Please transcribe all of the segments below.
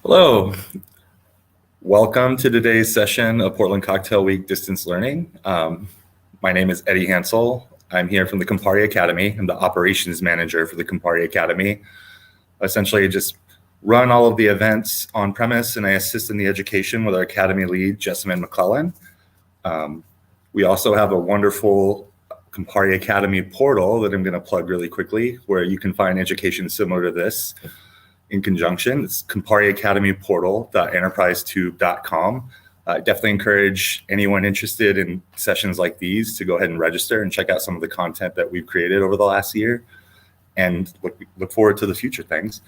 Hello, welcome to today's session of Portland Cocktail Week Distance Learning. My name is Eddie Hansel. I'm here from the Campari Academy. I'm the operations manager for the Campari Academy. Essentially just run all of the events on premise, and I assist in the education with our Academy lead, Jessamine McClellan. We also have a wonderful Campari Academy portal that I'm going to plug really quickly, where you can find education similar to this in conjunction. It's campariacademyportal.enterprisetube.com. I definitely encourage anyone interested in sessions like these to go ahead and register and check out some of the content that we've created over the last year, and look forward to the future things.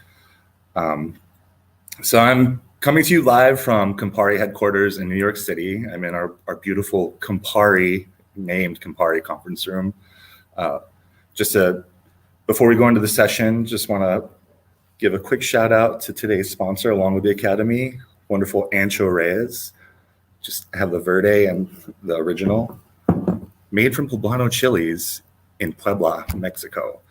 So I'm coming to you live from Campari headquarters in New York City. I'm in our beautiful named Campari conference room. Before we go into the session, just want to give a quick shout out to today's sponsor along with the Academy, wonderful Ancho Reyes. Just have the Verde and the original, made from poblano chilies in Puebla, Mexico.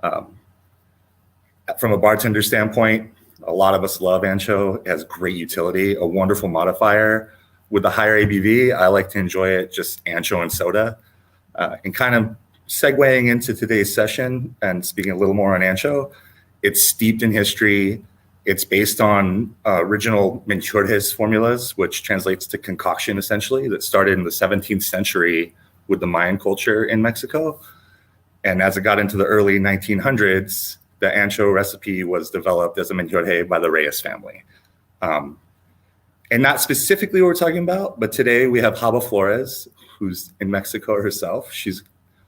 From a bartender standpoint, a lot of us love Ancho. It has great utility, a wonderful modifier. With the higher ABV, I like to enjoy it just Ancho and soda. And kind of segueing into today's session and speaking a little more on Ancho, it's steeped in history. It's based on original Menjurjes formulas, which translates to concoction, essentially, that started in the 17th century with the Mayan culture in Mexico. And as it got into the early 1900s, the Ancho recipe was developed as a Menjurje by the Reyes family. And not specifically what we're talking about, but today we have Haba Flores, who's in Mexico herself.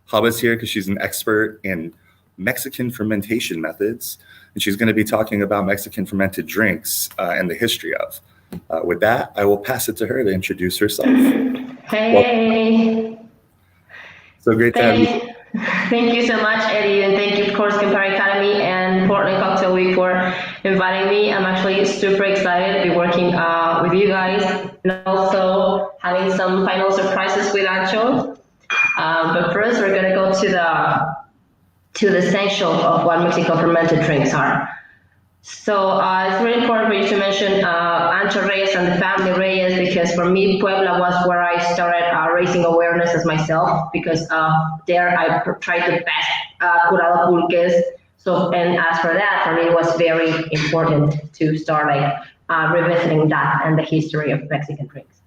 Haba's here because she's an expert in Mexican fermentation methods, and she's going to be talking about Mexican fermented drinks and the history of. With that, I will pass it to her to introduce herself. Hey. Welcome. So great to have you. Thank you so much, Eddie, and thank you, of course, Campari Academy and Portland Cocktail Week for inviting me. I'm actually super excited to be working with you guys and also having some final surprises with Ancho. But first, we're going to go to the essential of what Mexican fermented drinks are. So it's really important for you to mention Ancho Reyes and the family Reyes, because for me, Puebla was where I started raising awareness as myself, because there I tried the best curado pulques. So, and as for that, for me, it was very important to start revisiting that and the history of Mexican drinks.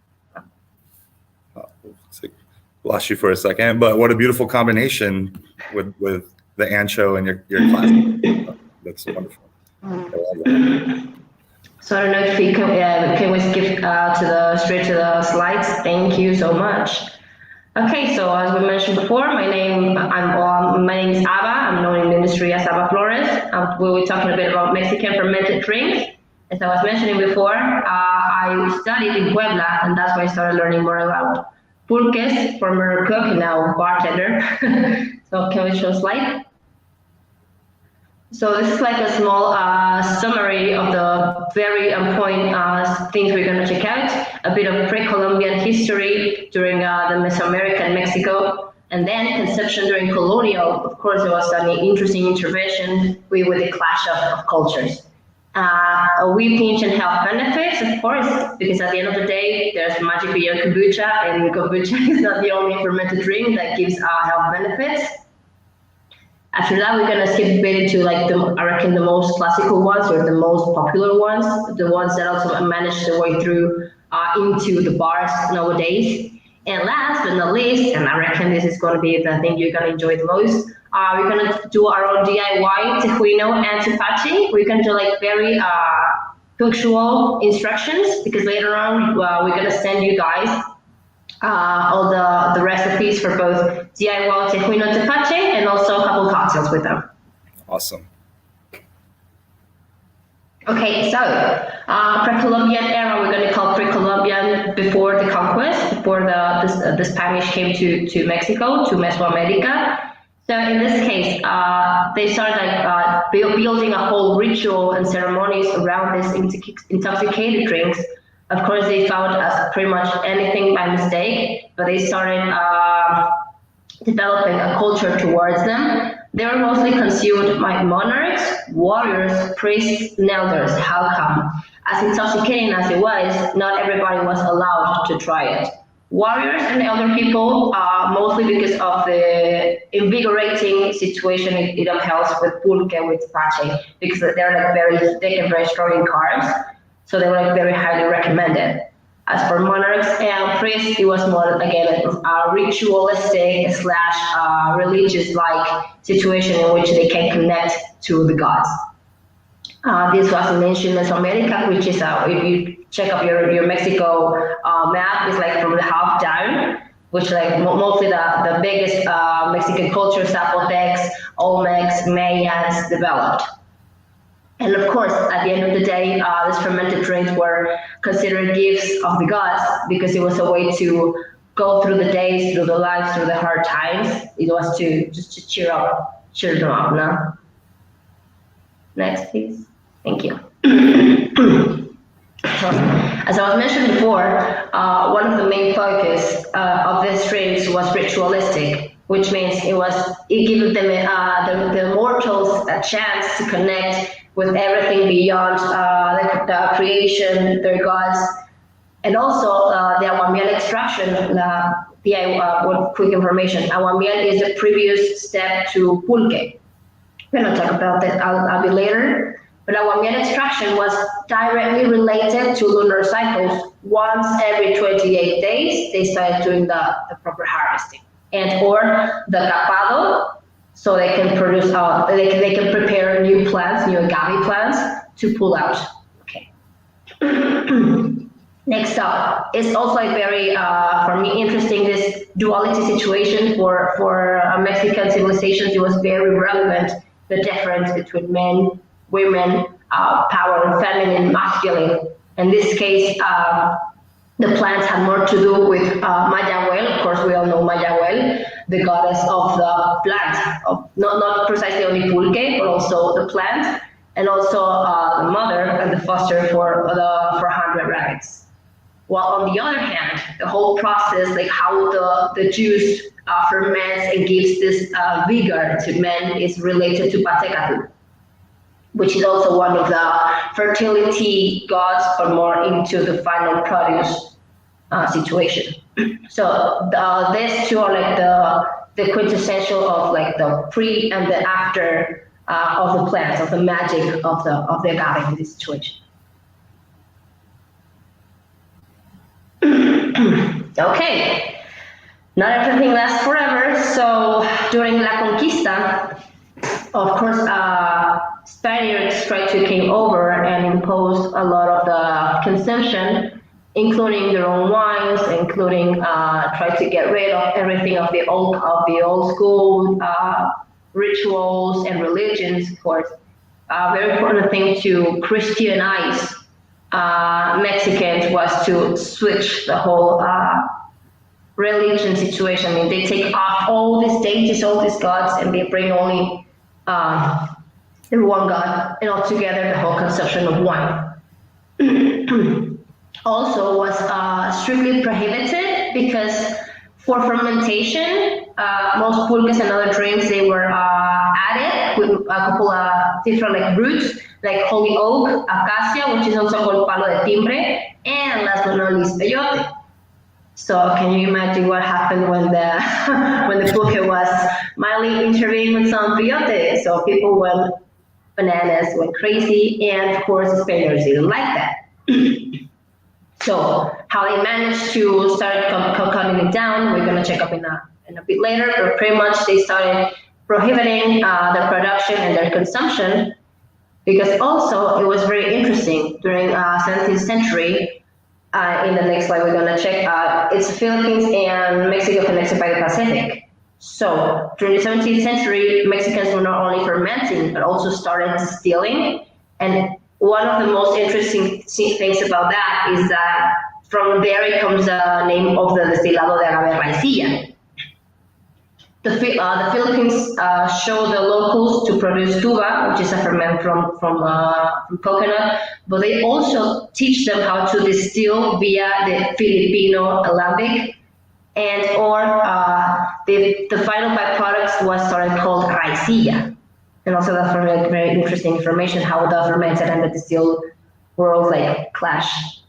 Lost you for a second, but what a beautiful combination with the Ancho and your class. That's wonderful. So I don't know if we can we skip straight to the slides. Thank you so much. Okay, so as we mentioned before, my name is Ava. I'm known in the industry as Ava Flores. We'll be talking a bit about Mexican fermented drinks. As I was mentioning before, I studied in Puebla, and that's why I started learning more about pulques, former cook, now bartender. So can we show a slide? So this is like a small summary of the very point things we're going to check out. A bit of pre-Columbian history during the Mesoamerican Mexico, and then conception during colonial. Of course, there was an interesting intervention with the clash of cultures. We mention health benefits, of course, because at the end of the day, there's magic beyond kombucha, and kombucha is not the only fermented drink that gives health benefits. After that, we're gonna skip a bit into I reckon the most classical ones, or the most popular ones, the ones that also managed their way through into the bars nowadays. And last but not least, and I reckon this is gonna be the thing you're gonna enjoy the most, we're gonna do our own DIY Tejuino and Tepache. We're gonna do very punctual instructions, because later on we're gonna send you guys all the recipes for both DIY Tejuino Tepache and also a couple cocktails with them. Awesome. Okay, so Pre-Columbian era, we're going to call Pre-Columbian before the conquest, before the Spanish came to Mexico, to Mesoamerica. So in this case, they started building a whole ritual and ceremonies around these intoxicated drinks. Of course, they found as pretty much anything by mistake, but they started developing a culture towards them. They were mostly consumed by monarchs, warriors, priests, and elders. How come? As intoxicating as it was, not everybody was allowed to try it. Warriors and elder people, mostly because of the invigorating situation it upholds with Pulque, with Tepache, because they're like very thick and very strong in carbs, so they were like very highly recommended. As for monarchs and priests, it was more, again, a ritualistic slash religious-like situation in which they can connect to the gods. This was in ancient Mesoamerica, which is, if you check up your Mexico map, is like from the half down, which like mostly the biggest Mexican culture, Zapotecs, Olmecs, Mayans developed. And of course, at the end of the day, these fermented drinks were considered gifts of the gods because it was a way to go through the days, through the lives, through the hard times. It was to just to cheer them up, no? Next, please. Thank you. As I was mentioned before, one of the main focus of these drinks was ritualistic, which means it gave them the mortals a chance to connect with everything beyond the creation, their gods, and also the aguamiel extraction. One quick information: aguamiel is the previous step to pulque. We're gonna talk about that a bit later. But aguamiel extraction was directly related to lunar cycles. Once every 28 days, they started doing the proper harvesting, and or the capado, so they can produce, they can prepare new plants, new agave plants to pull out. Okay. Next up, it's also a very, for me, interesting, this duality situation for Mexican civilizations. It was very relevant, the difference between men, women, power, feminine, masculine. In this case, the plants had more to do with Mayahuel. Of course, we all know Mayahuel, the goddess of the plant, of not precisely only pulque, but also the plant, and also the mother and the foster for the 400 rabbits. While on the other hand, the whole process, like how the juice ferments and gives this vigor to men, is related to Patecatl, which is also one of the fertility gods, but more into the final produce situation. So these two are like the quintessential of like the pre and the after of the plants, of the magic of the agave in this situation. Okay, not everything lasts forever. So during La Conquista, of course, Spaniards tried to came over and impose a lot of the consumption, including their own wines, including try to get rid of everything of the old school rituals and religions. Of course, very important thing to Christianize Mexicans was to switch the whole religion situation. I mean, they take off all these deities, all these gods, and they bring only the one god, and altogether the whole consumption of wine. Also was strictly prohibited because for fermentation, most pulques and other drinks, they were added with a couple of different like roots, like holy oak, acacia, which is also called palo de timbre, and last but not least, peyote. So can you imagine what happened when the pulque was mildly intervened with some peyote? So people went bananas, went crazy, and of course the Spaniards didn't like that. So how they managed to start cutting it down, we're gonna check up in a bit later, but pretty much they started prohibiting the production and their consumption, because also it was very interesting during 17th century. In the next slide, we're gonna check. It's the Philippines and Mexico connected by the Pacific. So during the 17th century, Mexicans were not only fermenting, but also started distilling. And one of the most interesting things about that is that from there it comes the name of the destilado de agave raicilla. The Philippines show the locals to produce tuba, which is a ferment from coconut, but they also teach them how to distill via the Filipino alembic and or the final byproduct was started called raicilla. And also that's very, very interesting information how the fermented and the distilled world like clash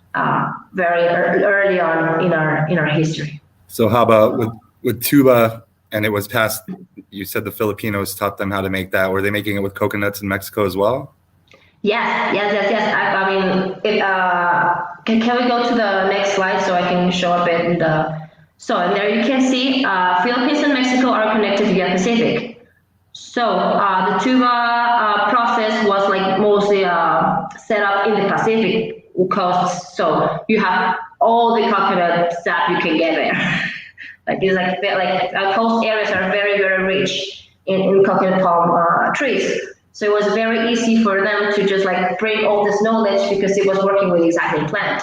very early on in our history. So how about with Tuba, and it was passed, you said the Filipinos taught them how to make that. Were they making it with coconuts in Mexico as well? Yes. I mean, can we go to the next slide so I can show a bit in the, so and there you can see Philippines and Mexico are connected via Pacific. So the Tuba process was like mostly set up in the Pacific coast. So you have all the coconuts that you can get there. Like these coast areas are very, very rich in coconut palm trees. So it was very easy for them to just like bring all this knowledge because it was working with the exact plant.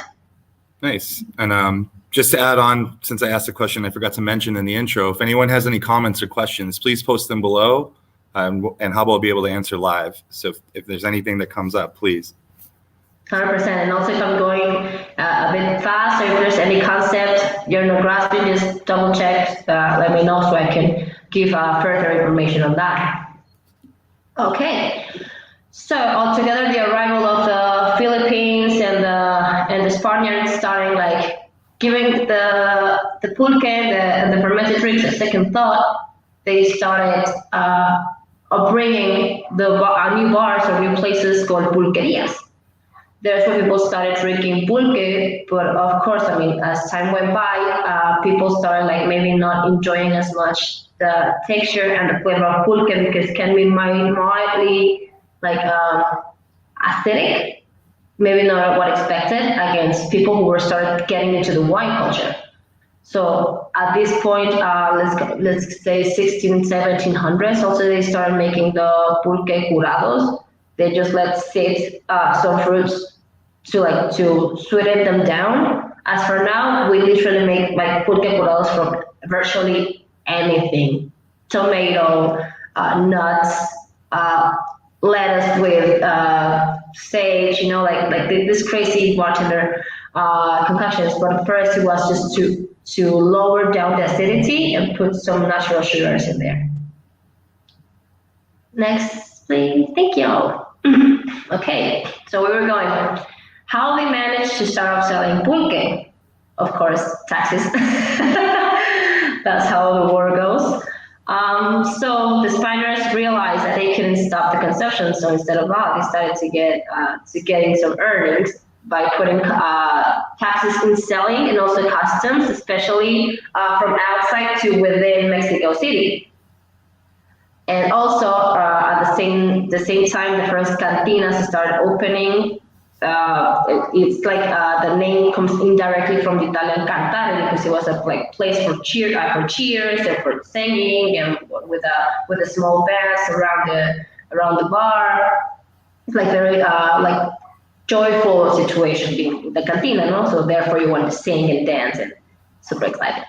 Nice. And just to add on, since I asked a question I forgot to mention in the intro, if anyone has any comments or questions, please post them below, and Haba will be able to answer live. So if there's anything that comes up, please. 100%. And also if I'm going a bit fast, or if there's any concept you're not grasping, just double check, let me know so I can give further information on that. Okay, so altogether the arrival of the Philippines and the Spaniards starting like giving the pulque and the fermented drinks a second thought. They started bringing new bars or new places called pulquerias. There's where people started drinking pulque, but of course, I mean, as time went by, people started like maybe not enjoying as much the texture and the flavor of pulque because it can be mildly like acidic, maybe not what expected against people who were started getting into the wine culture. So at this point, let's say 1700s, also they started making the pulque curados. They just let sit some fruits to sweeten them down. As for now, we literally make like pulque curados from virtually anything: tomato, nuts, lettuce with sage. You know, like this crazy bartender concoctions. But first, it was just to lower down the acidity and put some natural sugars in there. Next, please. Thank you. Okay, so we were going. How they managed to start selling pulque? Of course, taxes. That's how the war goes. So the Spaniards realized that they couldn't stop the consumption. So instead of that, they started to getting some earnings by putting taxes in selling and also customs, especially from outside to within Mexico City. And also at the same time, the first cantinas started opening. It's like the name comes indirectly from the Italian cantare because it was a place for cheers and for singing and with a small bands around the bar. It's like very like joyful situation being the cantina, no? So therefore you want to sing and dance and super excited.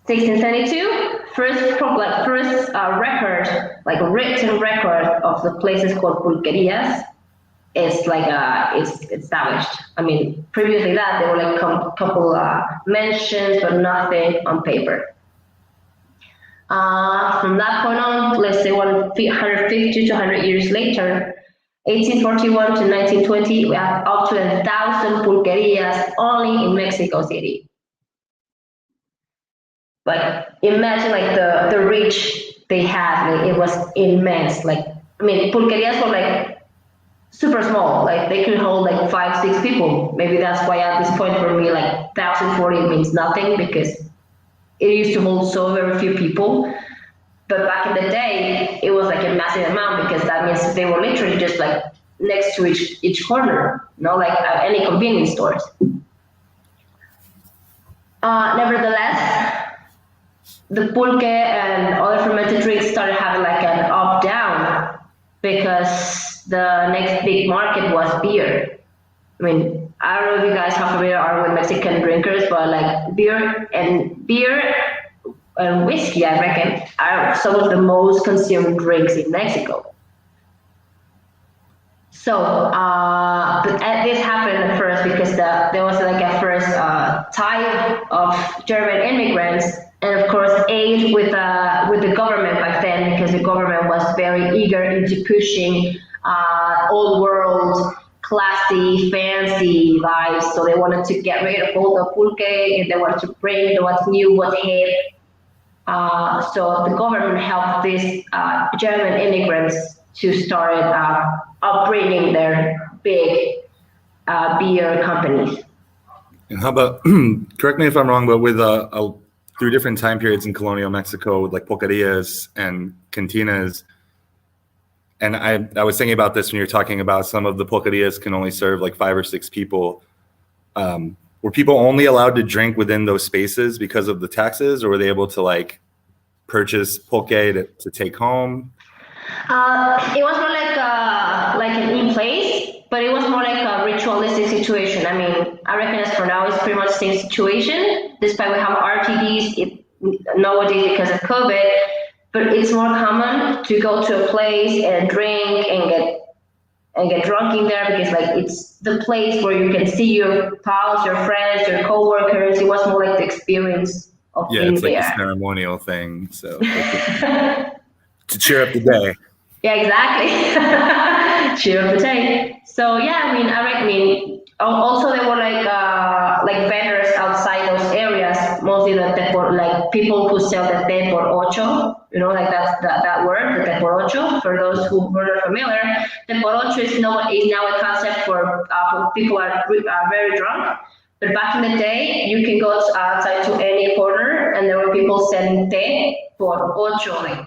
1672, first record, like a written record of the places called pulquerias. It's like it's established. I mean, previously that there were like couple mentions, but nothing on paper. From that point on, let's say 150 to 100 years later, 1841 to 1920, we have up to 1,000 pulquerias only in Mexico City. Like imagine like the reach they had, like, it was immense. Like I mean, pulquerias were like super small, like they could hold like 5-6 people. Maybe that's why at this point for me like 1,040 means nothing because it used to hold so very few people. But back in the day, it was like a massive amount because that means they were literally just like next to each corner, you know, like any convenience stores. Nevertheless, the pulque and other fermented drinks started having like an up-down because the next big market was beer. I mean, I don't know if you guys how familiar are with Mexican drinkers, but like beer and whiskey, I reckon, are some of the most consumed drinks in Mexico. So, but this happened at first because there was like a first Thai of German immigrants, and of course aid with the government back then, because the government was very eager into pushing old world, classy, fancy vibes. So they wanted to get rid of all the pulque, and they wanted to bring what's new, what's hip. So the government helped these German immigrants to start upbringing their big beer companies. And how about, correct me if I'm wrong, but with through different time periods in colonial Mexico, with like pulquerias and cantinas, and I was thinking about this when you're talking about some of the pulquerias can only serve like 5 or 6 people. Were people only allowed to drink within those spaces because of the taxes, or were they able to like purchase pulque to take home? It was more like an in place, but it was more like a ritualistic situation. I mean, I reckon as for now, it's pretty much the same situation, despite we have RTDs nowadays because of COVID, but it's more common to go to a place and drink and get drunk in there, because like it's the place where you can see your pals, your friends, your co-workers. It was more like the experience of being it's like there. a ceremonial thing, so to cheer up the day. Yeah, exactly. Cheer up the day. So yeah, I mean, also there were like vendors outside those areas, mostly like people who sell the te por ocho, like that word, the te por ocho. For those who were not familiar, te por ocho is now a concept for people who are very drunk. But back in the day, you can go outside to any corner, and there were people selling te por ocho, like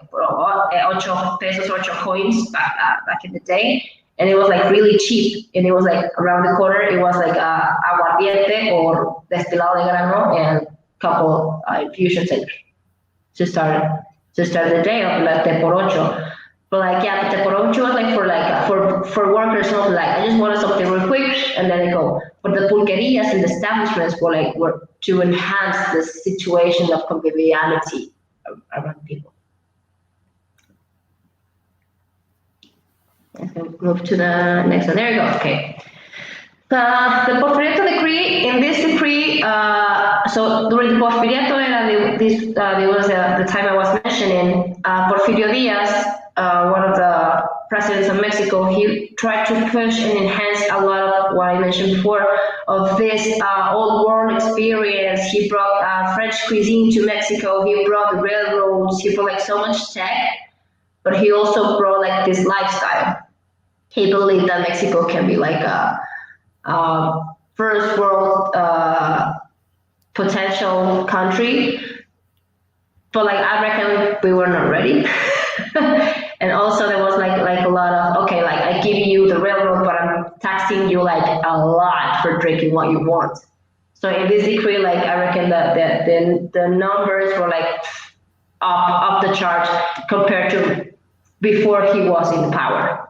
ocho pesos, ocho coins back in the day. And it was like really cheap. And it was like around the corner, it was like aguardiente or destilado de grano and a couple infusion centers to start the day of like te por ocho. But like, yeah, the te por ocho was like for workers, not like, I just wanted something real quick and then they go. But the pulquerias and the establishments were to enhance the situation of conviviality around people. Move to the next one. There you go. Okay. The Porfiriato decree. In this decree, so during the Porfiriato era, the time I was mentioning, Porfirio Diaz, one of the presidents of Mexico, he tried to push and enhance a lot of what I mentioned before of this old world experience. He brought French cuisine to Mexico. He brought the railroads. He brought like so much tech, but he also brought like this lifestyle. He believed that Mexico can be like a first world potential country, but like I reckon we were not ready. And also there was like a lot of, okay, like I give you the railroad, but I'm taxing you like a lot for drinking what you want. So in this decree, like I reckon that the numbers were like off the chart compared to before he was in power.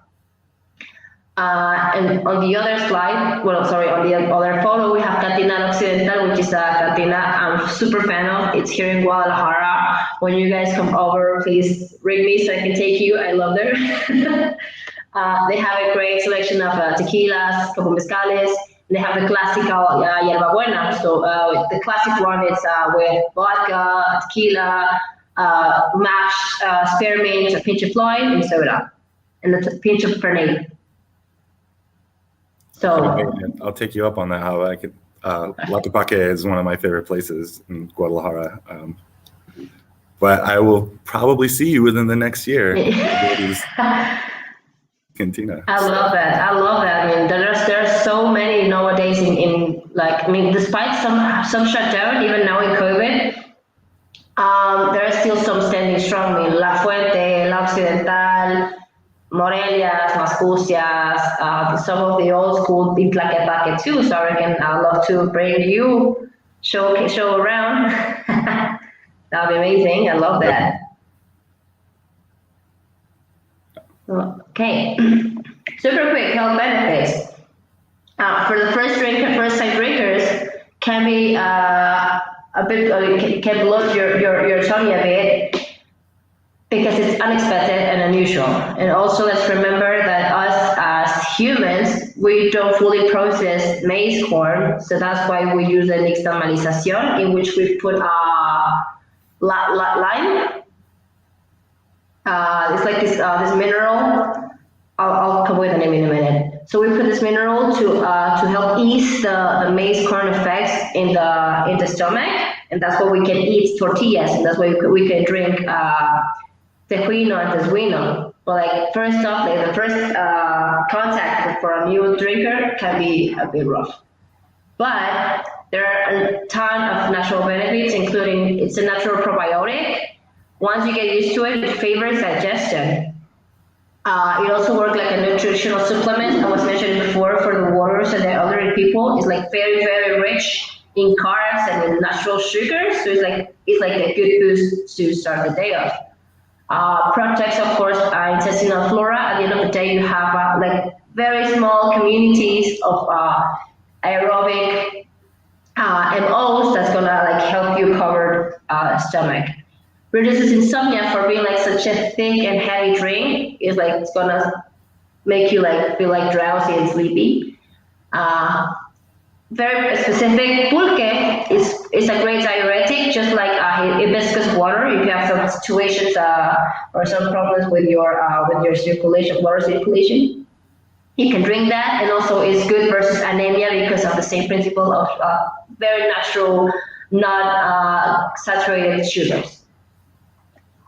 And on the other slide, on the other photo, we have Cantina Occidental, which is a cantina I'm super fan of. It's here in Guadalajara. When you guys come over, please ring me so I can take you. I love them. They have a great selection of tequilas, como mezcales. They have the classical yerba buena. So the classic one is with vodka, tequila, mashed spearmint, a pinch of lime, and soda, and a pinch of Fermented. So I'll take you up on that. How I could, La Tepache is one of my favorite places in Guadalajara. But I will probably see you within the next year. Cantina. I love that. I mean, there's so many nowadays in like, I mean, despite some shutdown, even now in COVID, there are still some standing strong. I mean, La Fuente, La Occidental, Morelias, Mascucias, some of the old school in Tlaquepaque too. So I reckon I'd love to bring you, show around. That'd be amazing. I love that. Okay, super quick health benefits. For the first-time drinkers, can be a bit, can bloat your tummy a bit, because it's unexpected and unusual. And also let's remember that us as as humans, we don't fully process maize corn, so that's why we use a nixtamalización, in which we put lime. It's like this mineral. I'll come with the name in a minute. So we put this mineral to help ease the maize corn effects in the stomach, and that's why we can eat tortillas, and that's why we can drink Tejuino and Tesgüino. But like first off, like the first contact for a new drinker can be a bit rough. But there are a ton of natural benefits, including it's a natural probiotic. Once you get used to it, it favors digestion. It also works like a nutritional supplement. I was mentioning before for the warriors and the elderly people. It's like very, very rich in carbs and in natural sugars. So it's like a good boost to start the day off. Protects, of course, intestinal flora. At the end of the day, you have like very small communities of aerobic MOs that's gonna like help you cover stomach. Reduces insomnia for being like such a thick and heavy drink. Is like it's gonna make you like feel like drowsy and sleepy. Very specific. Pulque is a great diuretic, just like hibiscus water. If you have some situations or some problems with your circulation, water circulation, you can drink that, and also it's good versus anemia because of the same principle of very natural, not saturated sugars.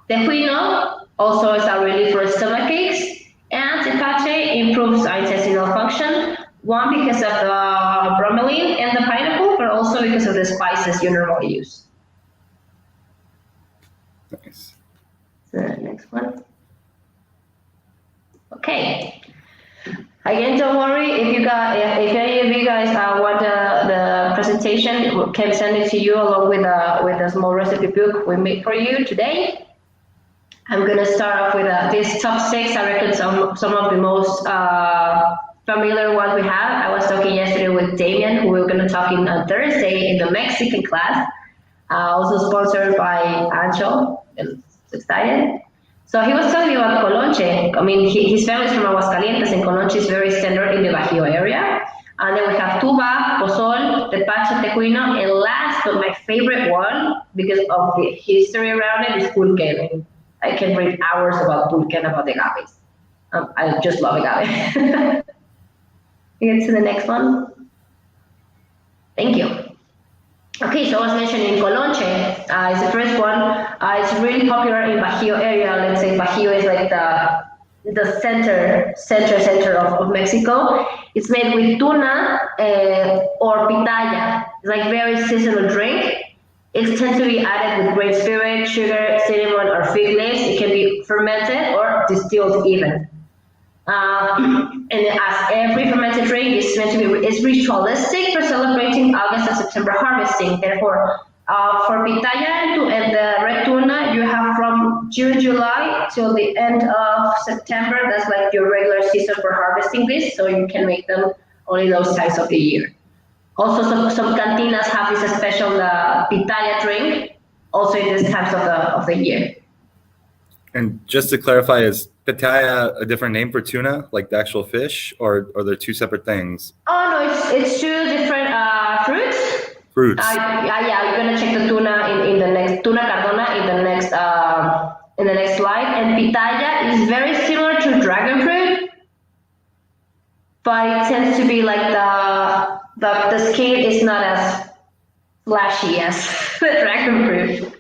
Tejuino also is a relief for stomach aches, and Tepache improves intestinal function. One, because of the bromelain and the pineapple, but also because of the spices you normally use. Nice. So next one. Okay. Again, don't worry if any of you guys want the presentation, we can send it to you along with a small recipe book we made for you today. I'm gonna start off with this top 6. I reckon some of the most familiar ones we have. I was talking yesterday with Damian, who we're gonna talk on Thursday in the Mexican class, also sponsored by Ancho. I'm excited. So he was telling me about Colonche. I mean, his family's from Aguascalientes, and Colonche is very standard in the Bajío area. And then we have Tuba, Pozol, Tepache, Tejuino, and last, but my favorite one, because of the history around it, is Pulque. I can read hours about Pulque and about the agaves. I just love agave. Get to the next one. Thank you. Okay, so I was mentioning Colonche. It's the first one. It's really popular in Bajío area. Let's say Bajío is like the center of Mexico. It's made with tuna or pitaya. It's like very seasonal drink. It tends to be added with grain spirit, sugar, cinnamon, or fig leaves. It can be fermented or distilled even. And as every fermented drink is meant to be, it's ritualistic for celebrating August and September harvesting. Therefore, for pitaya and the red tuna, you have from June, July till the end of September. That's like your regular season for harvesting this, so you can make them only those times of the year. Also, some cantinas have this special pitaya drink, also in these times of the year. And just to clarify, is pitaya a different name for tuna, like the actual fish, or are there two separate things? Oh no, it's two different fruits. Fruits. Yeah, you're gonna check the tuna in the next tuna cardona in the next slide. And pitaya is very similar to dragon fruit, but it tends to be like the skin is not as flashy as the dragon fruit.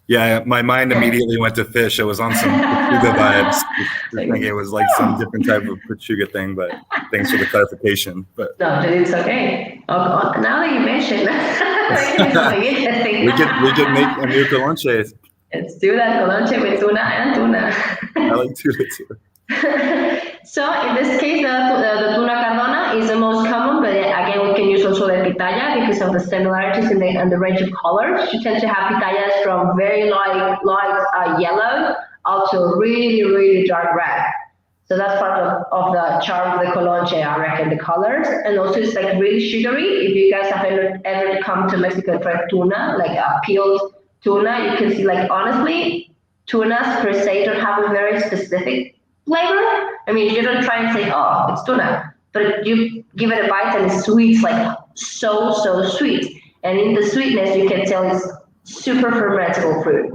Yeah, my mind immediately went to fish. I was on some Tuba vibes, thinking it was like some different type of Pachuga thing, but thanks for the clarification. But no, it's okay. Oh, now that you mentioned that, we could make a new Colonche. Let's do that, Colonche with tuna and tuna. I like tuna too. So in this case, the tuna cardona is the most common, but again, we can use also the pitaya because of the similarities in the range of colors. You tend to have pitayas from very light yellow up to really, really dark red. So that's part of the charm of the Colonche, I reckon, the colors. And also it's like really sugary. If you guys have ever come to Mexico and tried tuna, like peeled tuna, you can see, like, honestly, tunas per se don't have a very specific flavor. I mean, you don't try and say, oh, it's tuna, but you give it a bite and it's sweet, it's like so sweet. And in the sweetness, you can tell it's super fermentable fruit.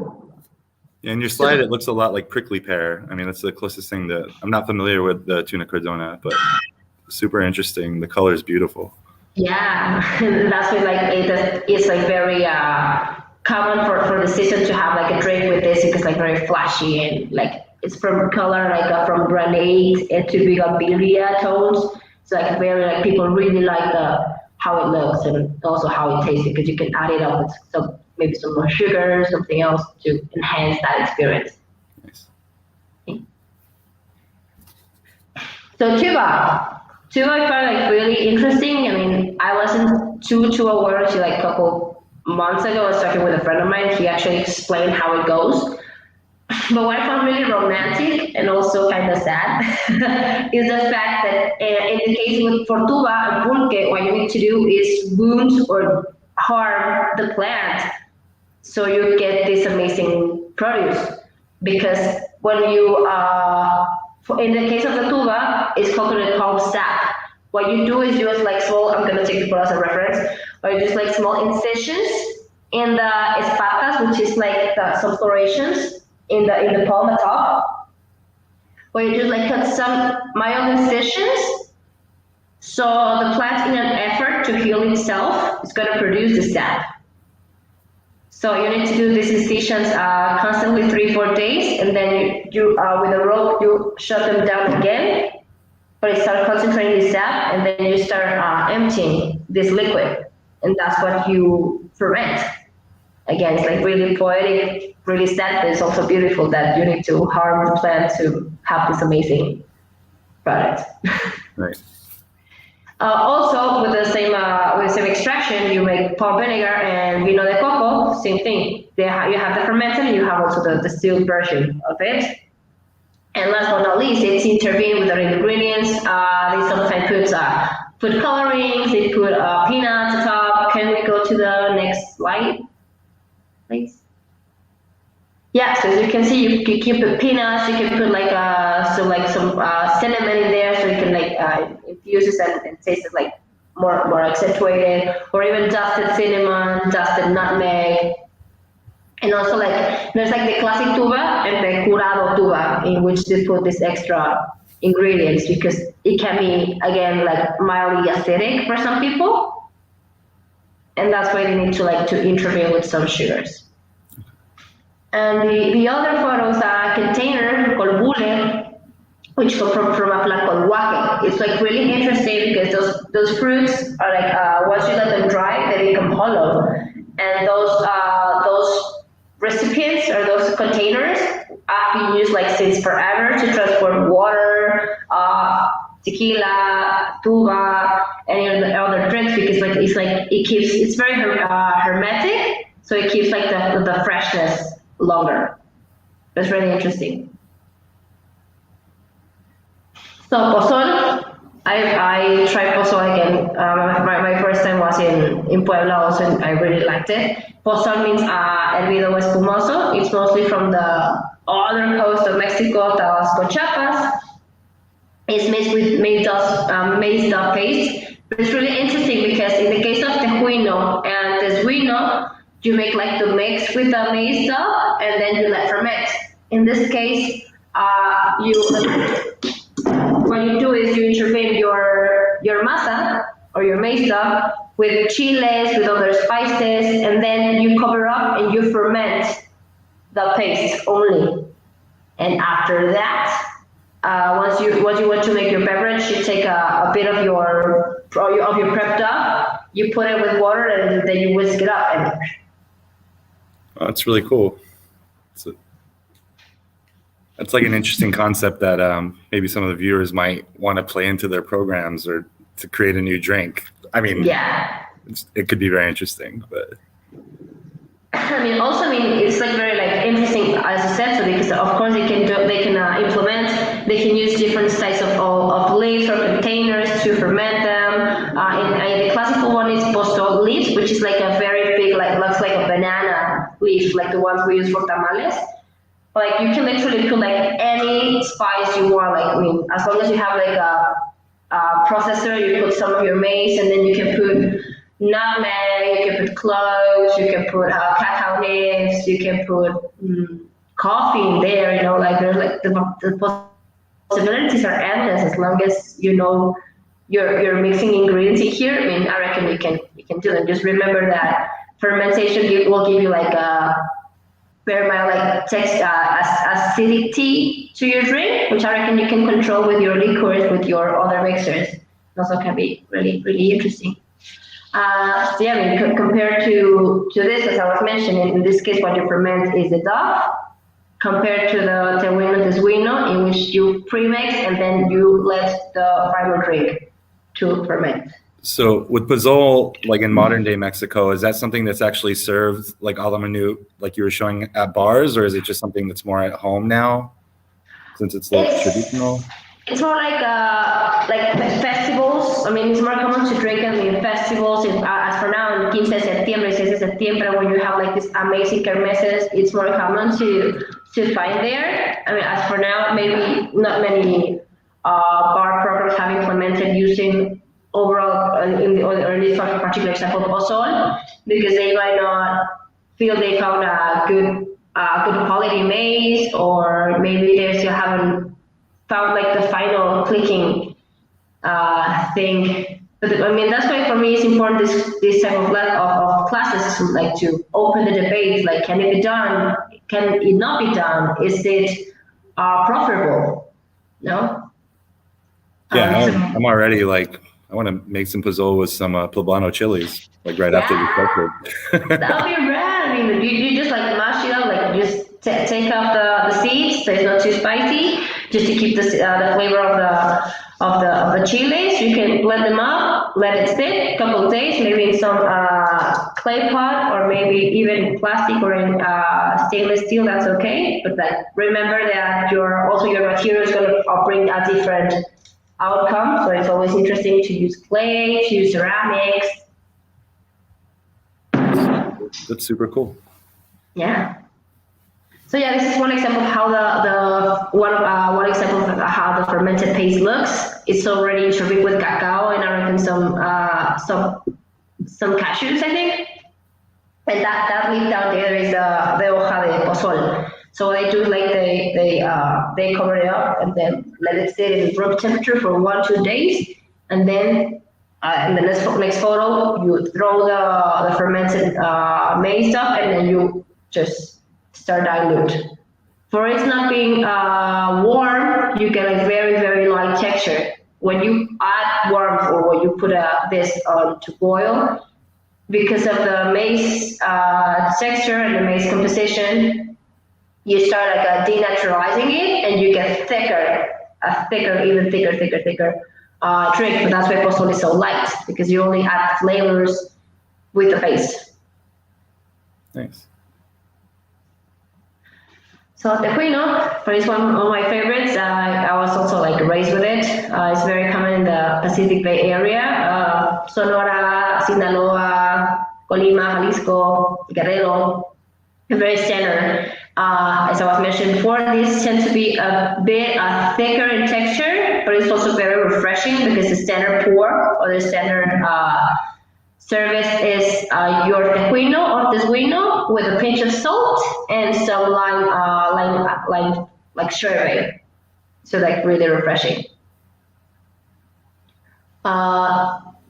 Yeah, in your slide, it looks a lot like prickly pear. I mean, that's the closest thing that I'm not familiar with the tuna cardona, but super interesting. The color is beautiful. Yeah, that's why like it's like very common for the season to have like a drink with this because like very flashy and like it's from color like from granate to bigabilia tones. It's like very like people really like the how it looks and also how it tastes because you can add it up with some maybe some more sugar, something else to enhance that experience. Nice. So Tuba I found like really interesting. I mean, I wasn't too aware until like a couple months ago. I was talking with a friend of mine. He actually explained how it goes. But what I found really romantic and also kind of sad is the fact that in the case with for Tuba and Pulque, what you need to do is wound or harm the plant so you get this amazing produce. Because when you, in the case of the Tuba, it's coconut pulp sap. What you do is use like small, I'm going to take it for as a reference, or you just like small incisions in the espatas, which is like some florations in the palm at top, where you just like cut some mild incisions. So the plant, in an effort to heal itself, is going to produce the sap. So you need to do these incisions constantly 3-4 days, and then you with a rope you shut them down again. But you start concentrating the sap, and then you start emptying this liquid, and that's what you ferment. Again, it's like really poetic, really sad, but it's also beautiful that you need to harm the plant to have this amazing product. Right. Also, with the same extraction, you make palm vinegar and vino de coco. Same thing. You have the fermented, and you have also the distilled version of it. And last but not least, it's intervened with other ingredients. They sometimes put food colorings. They put peanuts on top. Can we go to the next slide, please? Yeah, so as you can see, you can put peanuts. You can put like some cinnamon in there, so you can like infuse it and taste it like more accentuated, or even dusted cinnamon, dusted nutmeg. And also like there's like the classic tuba and the curado tuba, in which they put these extra ingredients because it can be again like mildly acidic for some people, and that's why they need to intervene with some sugars. And the other photos are a container called bule, which come from a plant called guaje. It's like really interesting because those fruits are like once you let them dry, they become hollow, and those recipients or those containers have been used like since forever to transport water, tequila, tuba, any other drinks because it's very hermetic, so it keeps like the freshness longer. That's really interesting. So pozol, I tried pozol again. My first time was in Puebla also, and I really liked it. Pozol means hervido o espumoso. It's mostly from the other coast of Mexico, Tabasco, Chiapas. It's mixed with maize dust paste. But it's really interesting because in the case of Tejuino and Tesgüino, you make like the mix with the maize dust and then you let ferment. In this case, what you do is you intervene your masa or your maize dust with chiles, with other spices, and then you cover up and you ferment the paste only. And after that, once you want to make your beverage, you take a bit of your prep dough, you put it with water, and then you whisk it up. And that's really cool. That's like an interesting concept that maybe some of the viewers might want to play into their programs or to create a new drink. I mean, yeah, it could be very interesting, but. It's like very like interesting as I said, so because of course they can implement, they can use different types of leaves or containers to ferment them. And the classical one is Pozol leaf, which is like a very big, like looks like a banana leaf, like the ones we use for tamales. Like you can literally put like any spice you want. Like I mean, as long as you have like a processor, you put some of your mace, and then you can put nutmeg, you can put cloves, you can put cacao nibs, you can put coffee in there. You know, like there's like the possibilities are endless as long as you know you're mixing ingredients in here. I mean, I reckon you can do them. Just remember that fermentation will give you like a very mild like acidity to your drink, which I reckon you can control with your liqueurs, with your other mixers. It also can be really, really interesting. So yeah, I mean, compared to this, as I was mentioning, in this case, what you ferment is the dough, compared to the Tesgüino, in which you pre-mix and then you let the final drink to ferment. So with Pozol, like in modern day Mexico, is that something that's actually served like a la menu, like you were showing at bars, or is it just something that's more at home now, since it's like traditional? It's more like festivals. I mean, it's more common to drink them in festivals. As for now, in 15 de septiembre, 6 de septiembre, when you have like these amazing kermeses, it's more common to find there. I mean, as for now, maybe not many bar programs have implemented using overall in this particular example Pozol, because they might not feel they found a good quality maize, or maybe they still haven't found like the final clicking thing. But I mean, that's why for me it's important this type of classes to open the debate. Like, can it be done? Can it not be done? Is it profitable? No. Yeah, I'm already like, I want to make some pozole with some poblano chilies, like right after we cook it. That would be rad. I mean, you just like mash it up, like just take off the seeds, so it's not too spicy, just to keep the flavor of the chiles. You can blend them up, let it sit a couple of days, maybe in some clay pot, or maybe even plastic or in stainless steel. That's okay. But like, remember that your material is going to bring a different outcome. So it's always interesting to use clay, to use ceramics. That's super cool. Yeah. So yeah, this is one example of how one example of how the fermented paste looks. It's already served with cacao and I reckon some cashews, I think. And that leaf down there is the hoja de pozol. So what they do, like they cover it up and then let it sit in room temperature for 1-2 days, and then in the next photo you throw the fermented maize stuff, and then you just start dilute. For it not being warm, you get a very, very light texture. When you add warmth, or when you put this on to boil, because of the maize texture and the maize composition, you start like denaturalizing it, and you get even thicker drink. But that's why pozole is so light, because you only add flavors with the paste. Thanks. So Tejuino, for this one of my favorites. I was also like raised with it. It's very common in the Pacific Bay area, Sonora, Sinaloa, Colima, Jalisco, Guerrero. Very standard. As I was mentioning before, these tend to be a bit thicker in texture, but it's also very refreshing, because the standard pour or the standard service is your Tejuino or Tesgüino with a pinch of salt and some lime like sherbet. So like really refreshing.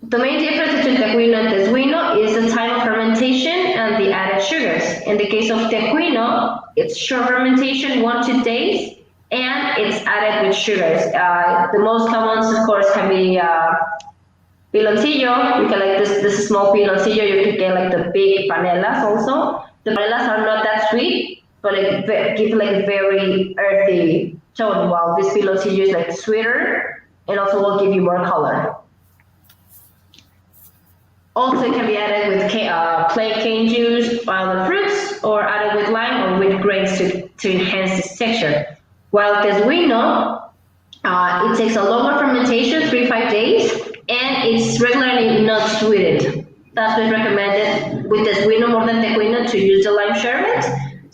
The main difference between Tejuino and Tesgüino is the time of fermentation and the added sugars. In the case of Tejuino, it's short fermentation, 1-2 days, and it's added with sugars. The most common, of course, can be piloncillo. You can like this small piloncillo. You can get like the big panellas also. The panellas are not that sweet, but it gives like a very earthy tone, while this piloncillo is like sweeter and also will give you more color. Also, it can be added with plain cane juice, wild fruits, or added with lime or with grains to enhance this texture. While Tesgüino, it takes a longer fermentation, 3-5 days, and it's regularly not sweetened. That's what's recommended with Tesgüino more than Tejuino, to use the lime sherbet.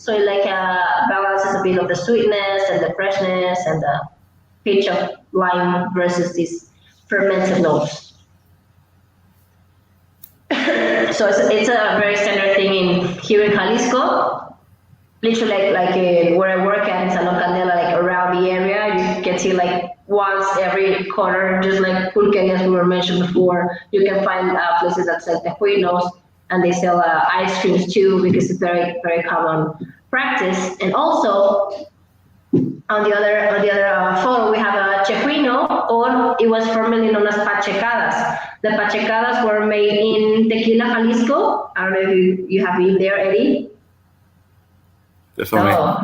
So it like balances a bit of the sweetness and the freshness and the pitch of lime versus these fermented notes. So it's a very standard thing here in Jalisco. Literally like where I work at in Salon Candela, like around the area, you can see like once every corner, just like Pulque, as we were mentioned before, you can find places that sell Tejuinos, and they sell ice creams too, because it's very, very common practice. And also, on the other photo, we have a Tejuino, or it was formerly known as pachecadas. The pachecadas were made in Tequila, Jalisco. I don't know if you have been there, Eddie. Definitely. Oh.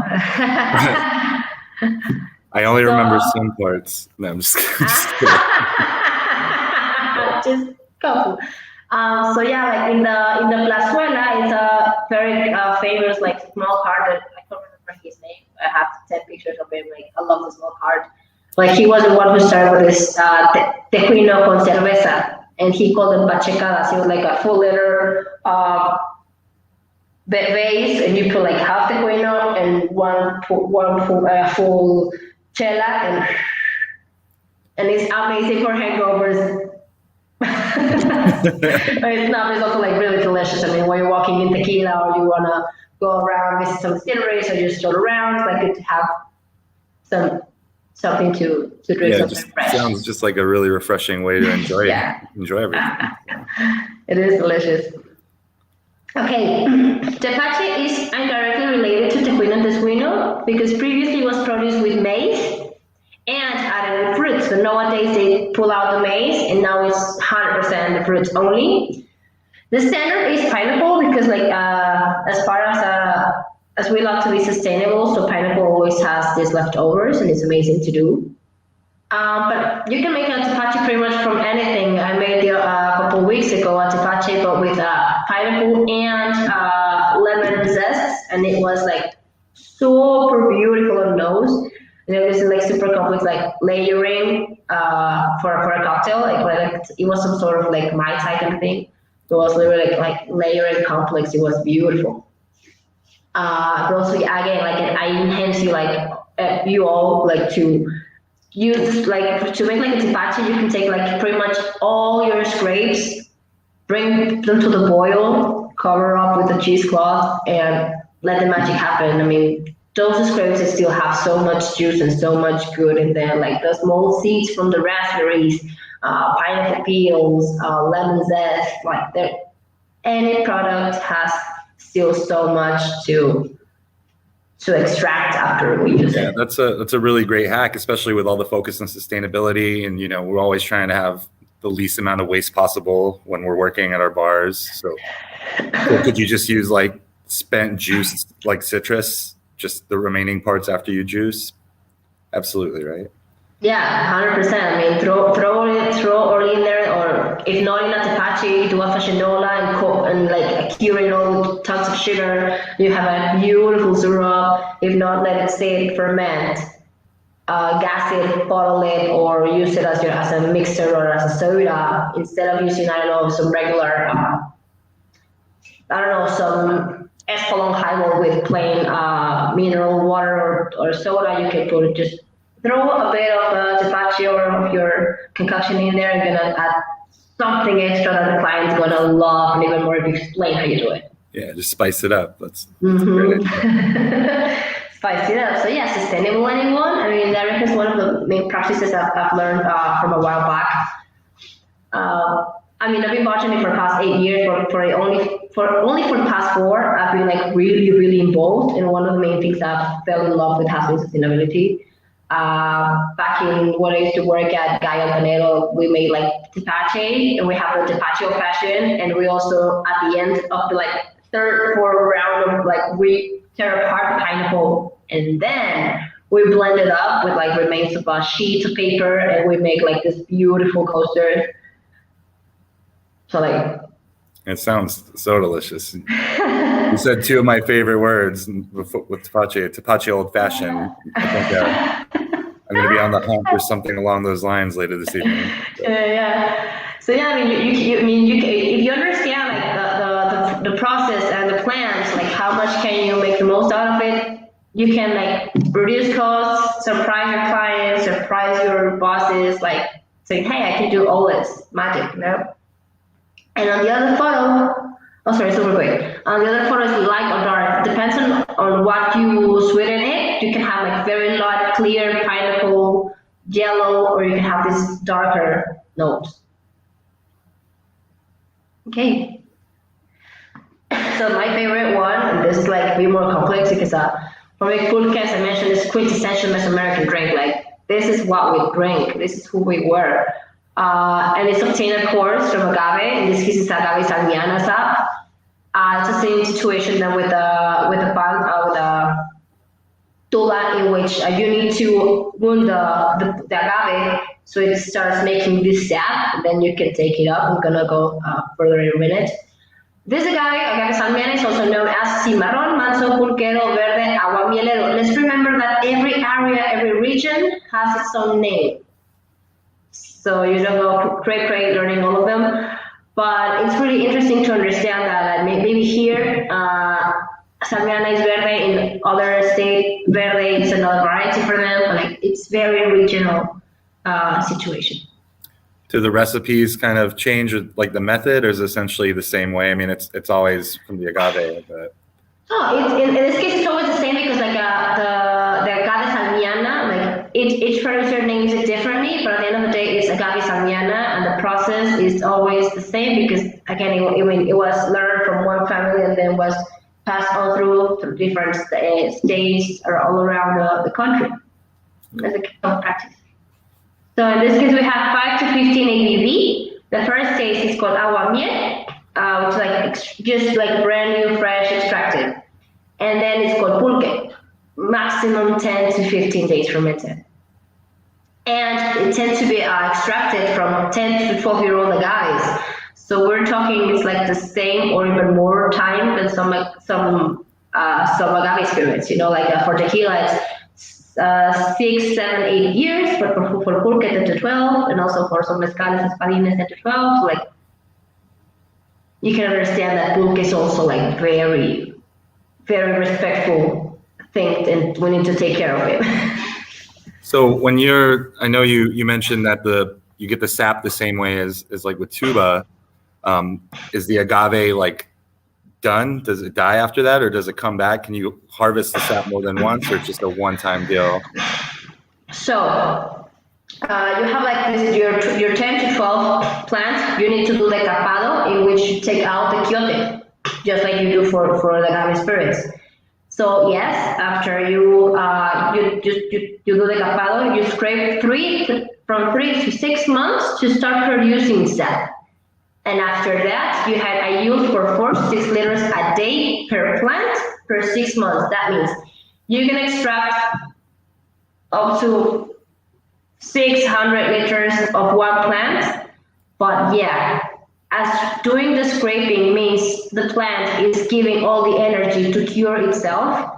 I only remember some parts. No, I'm just kidding. Just couple. So yeah, like in the Plazuela, it's a very famous like small cart that I can't remember his name. I have 10 pictures of him. Like I love the small cart. Like he was the one who started with this Tejuino con cerveza, and he called them pachecadas. It was like a full liter base, and you put like half Tejuino and one full chela, and it's amazing for hangovers. It's also like really delicious. I mean, when you're walking in Tequila or you wanna go around, visit some distilleries, or just stroll around, it's like good to have something to drink. Yeah, something fresh. Sounds just like a really refreshing way to enjoy enjoy everything. It is delicious. Okay, Tepache is indirectly related to Tejuino and Tesgüino because previously it was produced with maize and added with fruits. So nowadays they pull out the maize and now it's 100% the fruits only. The standard is pineapple because like as far as we love to be sustainable, so pineapple always has these leftovers and it's amazing to do. But you can make a Tepache pretty much from anything. I made a couple weeks ago a Tepache but with pineapple and lemon zest, and it was like super beautiful on nose. And it was like super complex, like layering for a cocktail. Like it was some sort of like Mai Tai kind of thing. It was literally like layering complex. It was beautiful. But also again, like I enhance you like you all like to use like to make like a Tepache. You can take like pretty much all your scrapes, bring them to the boil, cover up with a cheesecloth, and let the magic happen. I mean, those scrapes still have so much juice and so much good in there, like the small seeds from the raspberries, pineapple peels, lemon zest, like any product has still so much to extract after we use it. That's a really great hack, especially with all the focus on sustainability, and we're always trying to have the least amount of waste possible when we're working at our bars. So could you just use like spent juice like citrus, just the remaining parts after you juice? Absolutely, right? Yeah, 100%. I mean, throw oil in there, or if not in a Tepache, do a fascinola and like a Curino with tons of sugar. You have a beautiful syrup. If not, let it stay ferment. Gas it, bottle it, or use it as a mixer or as a soda instead of using some regular some Espolon highball with plain mineral water or soda. You can put just throw a bit of Tepache or of your concoction in there. You're gonna add something extra that the client's gonna love, and even more if you explain how you do it. Yeah, just spice it up. That's great. Spice it up. So yeah, sustainable anyone. I mean, that is one of the main practices I've learned from a while back. I mean, I've been bartending for the past 8 years, but only for the past 4, I've been like really, really involved. And one of the main things I fell in love with has been sustainability. Back in when I used to work at Gallo Canelo, we made like Tepache, and we have the Tepache old fashioned, and we also at the end of the like third, fourth round of like we tear apart the pineapple, and then we blend it up with like remains of sheets of paper, and we make like this beautiful coaster. So like, it sounds so delicious. You said 2 of my favorite words with Tepache old fashioned. I think I'm going to be on the hunt for something along those lines later this evening. Yeah. So yeah, I mean, you if you understand like the process and the the plants, like how much can you make the most out of it? You can like reduce costs, surprise your clients, surprise your bosses, like saying, hey, I can do all this magic, you know? And on the other photo, oh sorry, super quick. On the other photo is light or dark. Depends on what you sweeten it. You can have like very light, clear pineapple, yellow, or you can have this darker notes. Okay. So my favorite one, and this is like a bit more complex because for me, Pulque, as I mentioned, is quintessential Mesoamerican drink. Like this is what we drink. This is who we were. And it's obtained, of course, from agave. In this case, it's agave salmiana sap. It's the same situation than with the Tuba, in which you need to wound the agave so it starts making this sap. And then you can take it up. I'm gonna go further in a minute. This agave salmiana, is also known as cimarrón, manso, pulquero, verde, aguamielero. Let's remember that every area, every region has its own name. So you don't go cray learning all of them. But it's really interesting to understand that maybe here, salmiana is verde, in other state, verde is another variety for them. But like it's very regional situation. Do the recipes kind of change like the method, or is it essentially the same way? I mean, it's always from the agave, but. Oh, in this case, it's always the same because like the agave salmiana, like each producer names it differently, but at the end of the day, it's agave salmiana, and the process is always the same because again, it was learned from one family and then was passed on through different states or all around the country. That's a common practice. So in this case, we have 5 to 15 ABV. The first taste is called aguamiel, which is like just like brand new, fresh, extracted. And then it's called pulque, maximum 10 to 15 days fermented. And it tends to be extracted from 10 to 12-year-old agaves. So we're talking it's like the same or even more time than some agave spirits. You know, like for tequila, it's 6, 7, 8 years, but for pulque 10 to 12, and also for some mezcales and espadines 10 to 12. So like you can understand that pulque is also like very, very respectful thing, and we need to take care of it. So when I know you mentioned that you get the sap the same way as like with tuba. Is the agave like done? Does it die after that, or does it come back? Can you harvest the sap more than once, or it's just a one-time deal? So you have like this your 10 to 12 plants. You need to do the capado, in which you take out the quiote, just like you do for the agave spirits. So yes, after you do the capado, you scrape from 3 to 6 months to start producing sap. And after that, you had a yield for 4 to 6 liters a day per plant per 6 months. That means you can extract up to 600 liters of one plant. But yeah, as doing the scraping means the plant is giving all the energy to cure itself.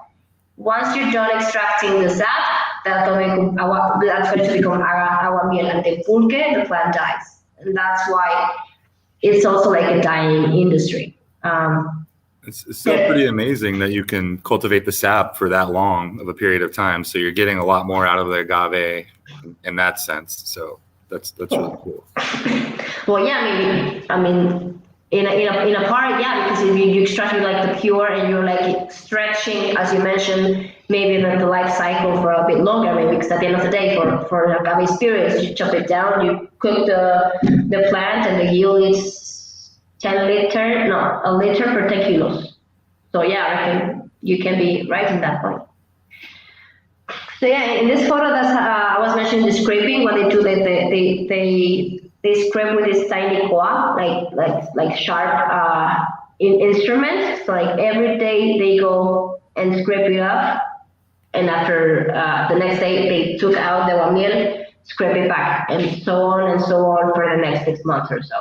Once you're done extracting the sap, that's going to become aguamiel, and the pulque, the plant dies. And that's why it's also like a dying industry. It's still pretty amazing that you can cultivate the sap for that long of a period of time. So you're getting a lot more out of the agave in that sense. So that's really cool. Well, yeah, I mean, in a part, yeah, because if you extract like the pure and you're like stretching, as you mentioned, maybe the life cycle for a bit longer, maybe, because at the end of the day, for agave spirits, you chop it down, you cook the plant, and the yield is a liter per 10 kilos. So yeah, I reckon you can be right in that point. So yeah, in this photo, that's I was mentioning the scraping. What they do, they scrape with this tiny claw, like sharp instruments. So like every day they go and scrape it up, and after the next day they took out the aguamiel, scrape it back, and so on for the next 6 months or so.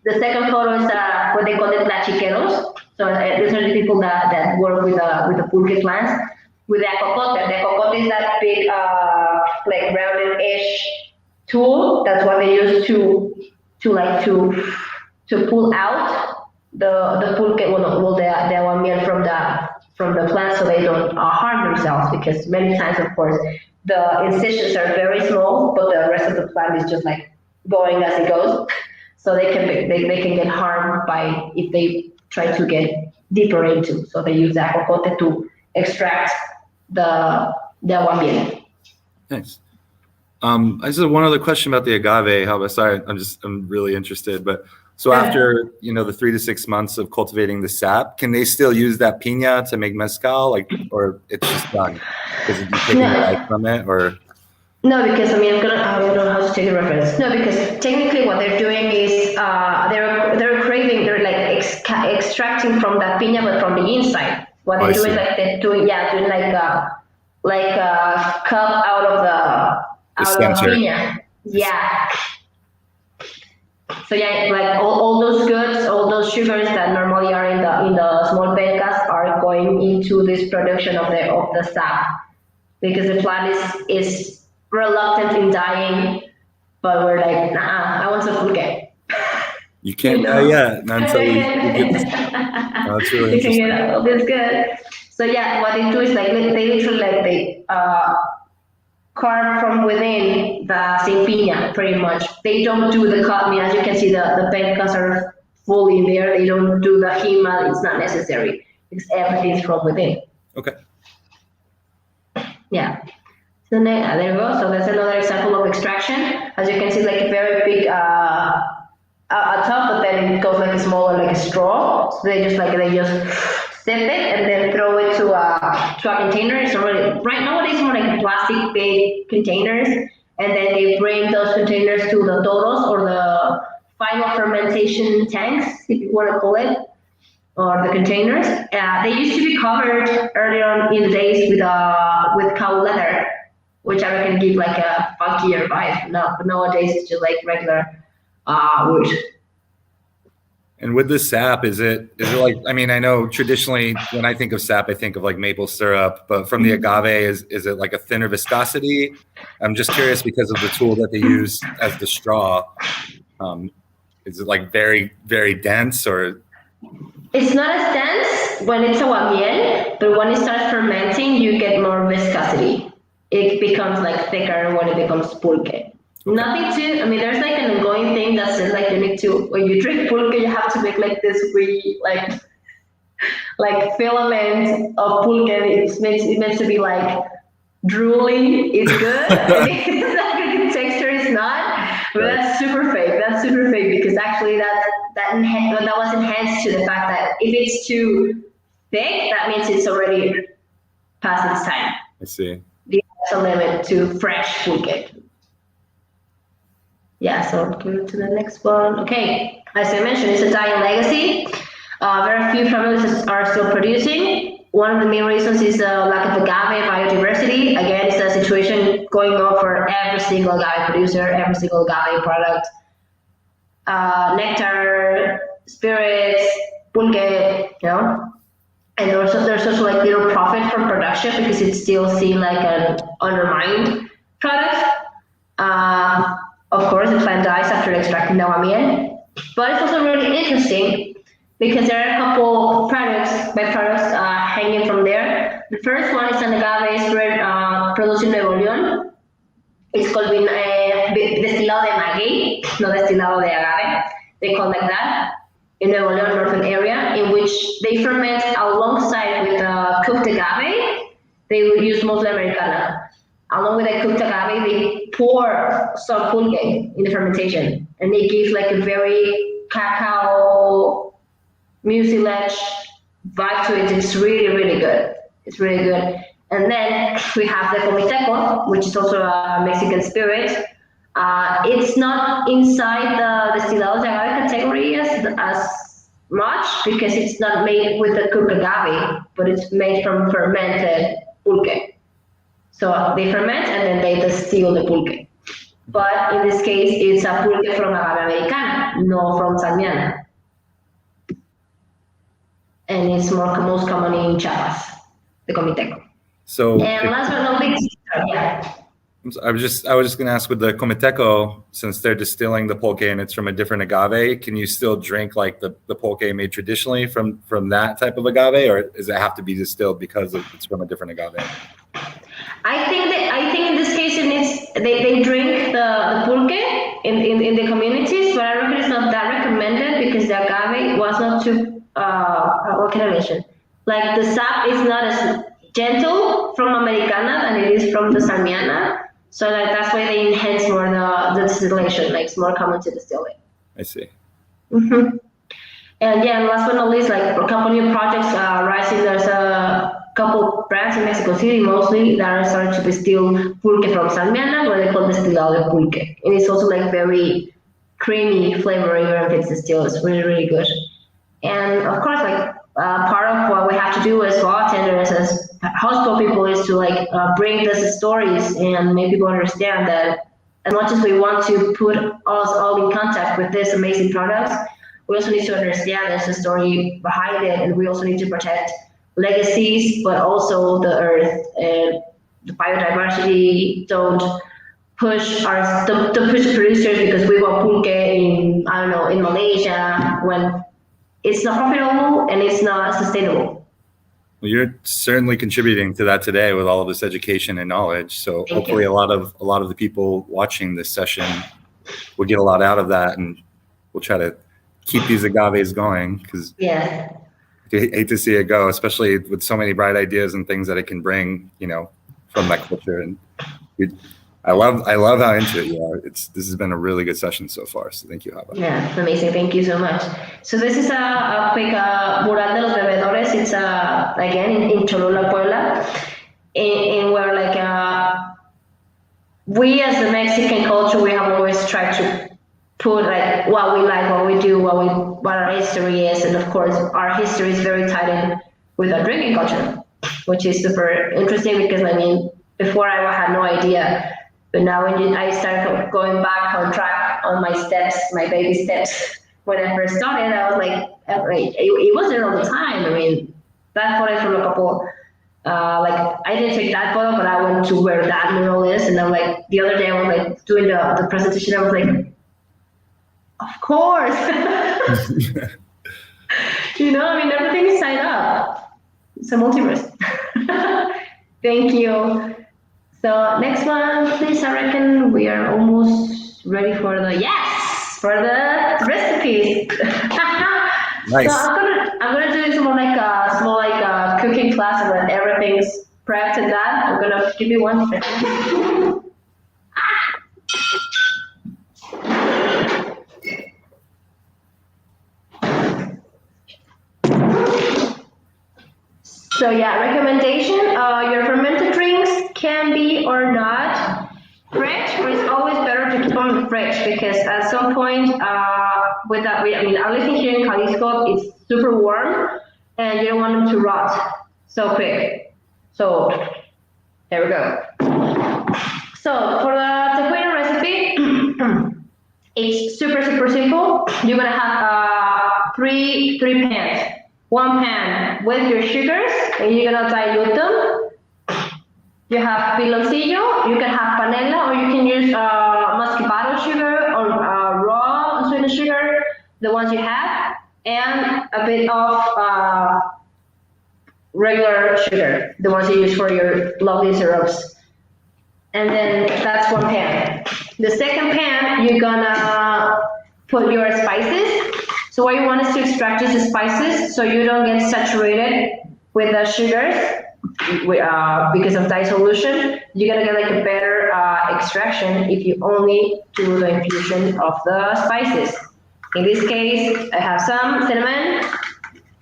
The second photo is what they call the tlachiqueros. So these are the people that work with the pulque plants. With the cocote. The cocote is that big, like rounded-ish tool. That's what they use to pull out the pulque, the aguamiel from the plant, so they don't harm themselves, because many times, of course, the incisions are very small, but the rest of the plant is just like going as it goes. So they can get harmed by if they try to get deeper into. So they use the ajojote to extract the aguamiel. Nice. I just have one other question about the agave. Sorry, I'm really interested. But so after the 3 to 6 months of cultivating the sap, can they still use that piña to make mezcal, or it's just done because you're taking the life from it, or? No, because I don't know how to take the reference. No, because technically what they're doing is they're like extracting from that piña, but from the inside. What they're doing, like doing like a cup out of the piña. Yeah. So yeah, like all those goods, all those sugars that normally are in the small pencas are going into this production of the sap, because the plant is reluctant in dying, but we're like, nah, I want some pulque. You can't die yet until you get. That's really interesting. You can get all this good. So yeah, what they do is like they literally carve from within the piña, pretty much. They don't do the cut. I mean, as you can see, the pencas are fully there. They don't do the hima. It's not necessary because everything's from within. Okay. Yeah. So there you go. So that's another example of extraction. As you can see, like a very big a top, but then it goes like a smaller, like a straw. So they just sip it and then throw it to a container. It's already right nowadays more like plastic big containers, and then they bring those containers to the toros, or the final fermentation tanks, if you want to call it, or the containers. They used to be covered earlier on in the days with cow leather, which I reckon give like a funkier vibe. No, but nowadays it's just like regular wood. And with the sap, is it like, I mean, I know traditionally when I think of sap, I think of like maple syrup, but from the agave, is it like a thinner viscosity? I'm just curious because of the tool that they use as the straw. Is it like very, very dense, or? It's not as dense when it's aguamiel, but when it starts fermenting, you get more viscosity. It becomes like thicker when it becomes pulque. Okay. Nothing too, I mean, there's like an ongoing thing that says like you need to, when you drink pulque, you have to make like this wee, like filament of pulque. It's meant to be like drooly. It's good. It's not good in texture, it's not. But that's super fake. That's super fake, because actually that was enhanced to the fact that if it's too thick, that means it's already past its time. I see. There's a limit to fresh pulque. Yeah, so go to the next one. Okay, as I mentioned, it's a dying legacy. Very few families are still producing. One of the main reasons is the lack of agave biodiversity. Again, it's a situation going on for every single agave producer, every single agave product. Nectar, spirits, pulque, And there's also like little profit from production, because it's still seen like an undermined product. Of course, the plant dies after extracting the aguamiel. But it's also really interesting because there are a couple byproducts hanging from there. The first one is an agave spread produced in Nuevo León. It's called destilado de maguey, no destilado de agave. They call it like that in Nuevo León, northern area, in which they ferment alongside with cooked agave. They will use mostly Americana. Along with the cooked agave, they pour some pulque in the fermentation, and they give like a very cacao, mucilage vibe to it. It's really, really good. It's really good. And then we have the comiteco, which is also a Mexican spirit. It's not inside the destilados de agave category as much, because it's not made with the cooked agave, but it's made from fermented pulque. So they ferment and then they distill the pulque. But in this case, it's a pulque from agave americana, no from salmiana. And it's most common in Chiapas, the comiteco. So, and last but not least, yeah. I was just going to ask with the Comiteco, since they're distilling the pulque and it's from a different agave, can you still drink like the pulque made traditionally from that type of agave, or does it have to be distilled because it's from a different agave? I think in this case they drink the pulque in the communities, but I reckon it's not that recommended because the agave was not too what can I mention? Like the sap is not as gentle from Americana than it is from the Sarmiana. So that's why they enhance more the distillation, like it's more common to distill it. I see. Mm-hmm. And yeah, and last but not least, like for a couple new projects rising, there's a couple brands in Mexico City mostly that are starting to distill pulque from Sarmiana, where they call destilado de pulque. And it's also like very creamy flavor even if it's distilled. It's really, really good. And of course, like part of what we have to do as bartenders, as hospital people, is to like bring these stories and make people understand that as much as we want to put us all in contact with these amazing products, we also need to understand there's a story behind it, and we also need to protect legacies, but also the earth and the biodiversity. Don't push producers because we want pulque in, I don't know, in Malaysia, when it's not profitable and it's not sustainable. Well, you're certainly contributing to that today with all of this education and knowledge. So hopefully a lot of the people watching this session will get a lot out of that, and we'll try to keep these agaves going, because I hate to see it go, especially with so many bright ideas and things that it can bring, from that culture. And I love how into it you are. This has been a really good session so far. So thank you, Hava. Yeah, it's amazing. Thank you so much. So this is a quick mural de los bebedores. It's again in Cholula, Puebla, in where like we as a Mexican culture, we have always tried to put like what we like, what we do, what our history is, and of course our history is very tied in with our drinking culture, which is super interesting because I mean before I had no idea. But now when I started going back on track on my steps, my baby steps, when I first started, I was like, it wasn't all the time. I mean, that photo from a couple, like I didn't take that photo, but I went to where that mural is. And I'm like, the other day I was like doing the presentation, I was like, of course. I mean, everything is tied up. It's a multiverse. Thank you. So next one, please. I reckon we are almost ready for the recipes. Nice. So I'm gonna do this more like a small cooking class where everything's prepped and that. I'm gonna give you 1 second. So yeah, recommendation, your fermented drinks can be or not fresh, but it's always better to keep them fresh because at some point, I'm living here in Jalisco, it's super warm and you don't want them to rot so quick. So there we go. So for the Tejuino recipe, it's super simple. You're gonna have three pans. 1 pan with your sugars, and you're gonna dilute them. You have piloncillo, you can have panela, or you can use muscovado sugar or raw sweetened sugar, the ones you have, and a bit of regular sugar, the ones you use for your lovely syrups. And then that's 1 pan. The second pan, you're gonna put your spices. So what you want is to extract just the spices so you don't get saturated with the sugars because of dissolution. You're gonna get like a better extraction if you only do the infusion of the spices. In this case, I have some cinnamon,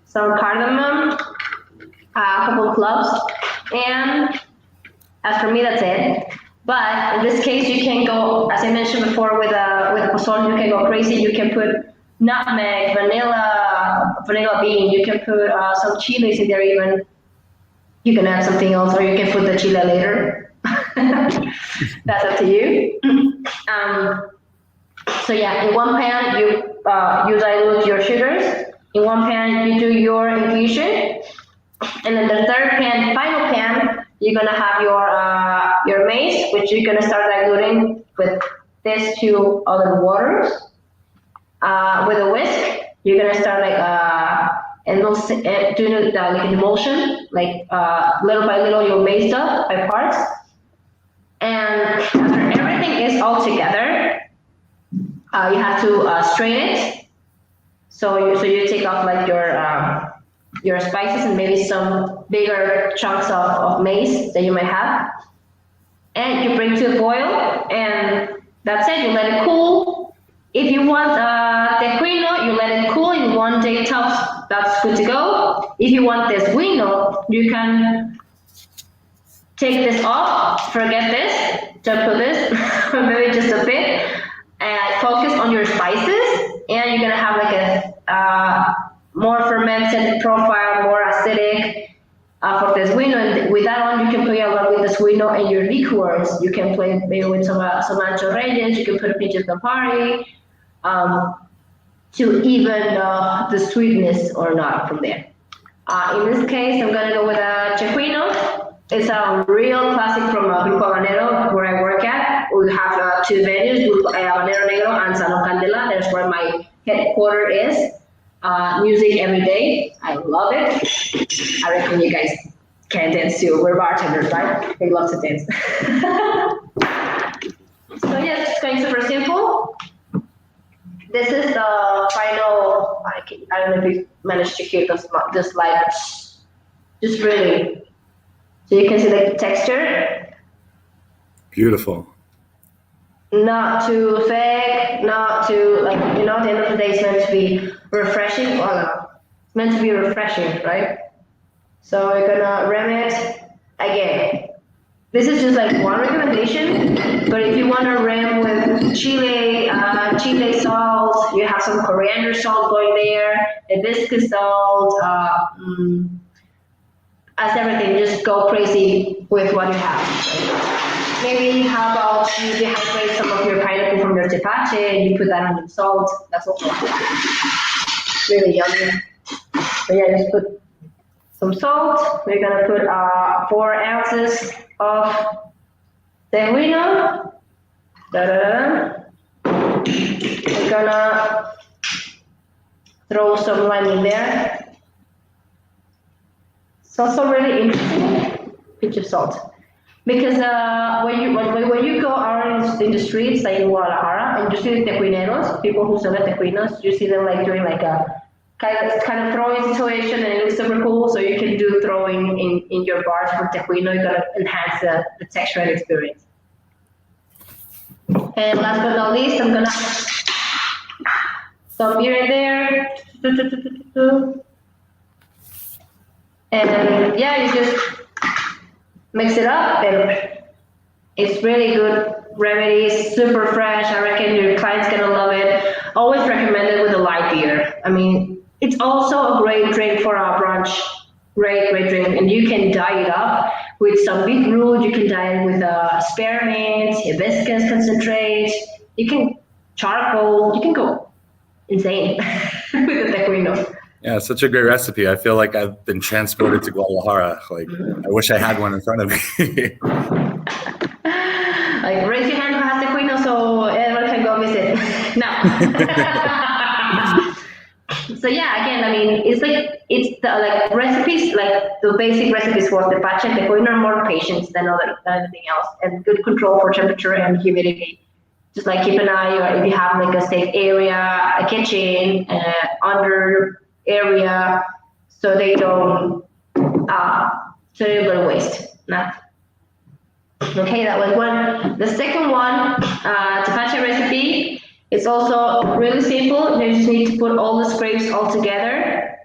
some cardamom, a couple of cloves, and as for me, that's it. But in this case, you can go, as I mentioned before, with Pozol, you can go crazy. You can put nutmeg, vanilla bean. You can put some chilies in there even. You can add something else, or you can put the chile later. That's up to you. So yeah, in 1 pan, you dilute your sugars. In 1 pan, you do your infusion. And then the third pan, final pan, you're gonna have your maize, which you're gonna start diluting with these two other waters. With a whisk, you're gonna start doing it like an emulsion, little by little you'll maize up by parts. And after everything is all together, you have to strain it. So you take off like your spices and maybe some bigger chunks of maize that you might have, and you bring to a boil, and that's it. You let it cool. If you want Tejuino, you let it cool in 1 day tops. That's good to go. If you want Tesgüino, you can take this off, forget this, just put this, maybe just a bit, and focus on your spices, and you're gonna have like a more fermented profile, more acidic for Tesgüino. And with that one, you can play a lot with Tesgüino and your liqueurs. You can play maybe with some ancho reyes. You can put a pinch of Campari to even the sweetness or not from there. In this case, I'm gonna go with a Tejuino. It's a real classic from Grupo Habanero, where I work at. We have 2 venues, Habanero Negro and Salon Candela. That's where my headquarters is. Music every day. I love it. I reckon you guys can dance too. We're bartenders, right? We love to dance. So yes, it's going super simple. This is the final. I don't know if you managed to hear this slide. Just really. So you can see the texture. Beautiful. Not too thick, not too at the end of the day, it's meant to be refreshing. Well, no, it's meant to be refreshing, right? So we're gonna rim it again. This is just like one recommendation, but if you want to rim with chile salt, you have some coriander salt going there, hibiscus salt, as everything, just go crazy with what you have. Maybe how about you dehydrate some of your pineapple from your tepache and you put that on your salt. That's also really yummy. But yeah, just put some salt. We're gonna put 4 ounces of Tejuino. We're gonna throw some lime in there. It's also really interesting, pinch of salt. Because when you go out in the streets, like in Guadalajara, and you see the tejuineros, people who sell the tejuinos, you see them like doing like a kind of throwing situation, and it looks super cool. So you can do throwing in your bars for tejuino. You gotta enhance the texture and experience. And last but not least, I'm gonna some beer in there. And yeah, you just mix it up, and it's really good remedy, super fresh. I reckon your client's gonna love it. Always recommend it with a light beer. I mean, it's also a great drink for a brunch. Great drink, and you can dye it up with some beetroot. You can dye it with spearmint, hibiscus concentrate. You can charcoal. You can go insane with the tejuino. Yeah, such a great recipe. I feel like I've been transported to Guadalajara. Like, I wish I had one in front of me. Like, raise your hand who has tejuino so everyone can go visit. No. So yeah, again, I mean, it's the recipes, like the basic recipes for Tepache and Tejuino are more patience than anything else, and good control for temperature and humidity. Just like keep an eye, or if you have like a safe area, a kitchen, under area, so they don't go to waste. Okay, that was one. The second one, Tepache recipe. It's also really simple. You just need to put all the scrapes all together.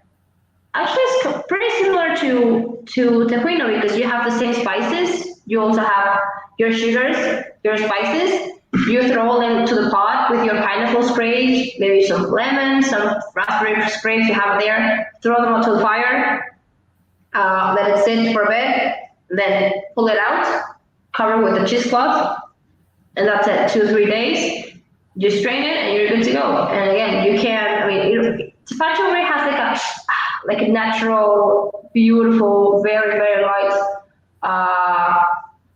Actually, it's pretty similar to Tejuino because you have the same spices. You also have your sugars, your spices. You throw all into the pot with your pineapple scrapes, maybe some lemon, some raspberry scrapes you have there. Throw them onto the fire. Let it sit for a bit. Then pull it out. Cover with a cheesecloth, and that's it. 2-3 days. You strain it, and you're good to go. And again, you can. I mean, Tepache already has like a natural, beautiful, very light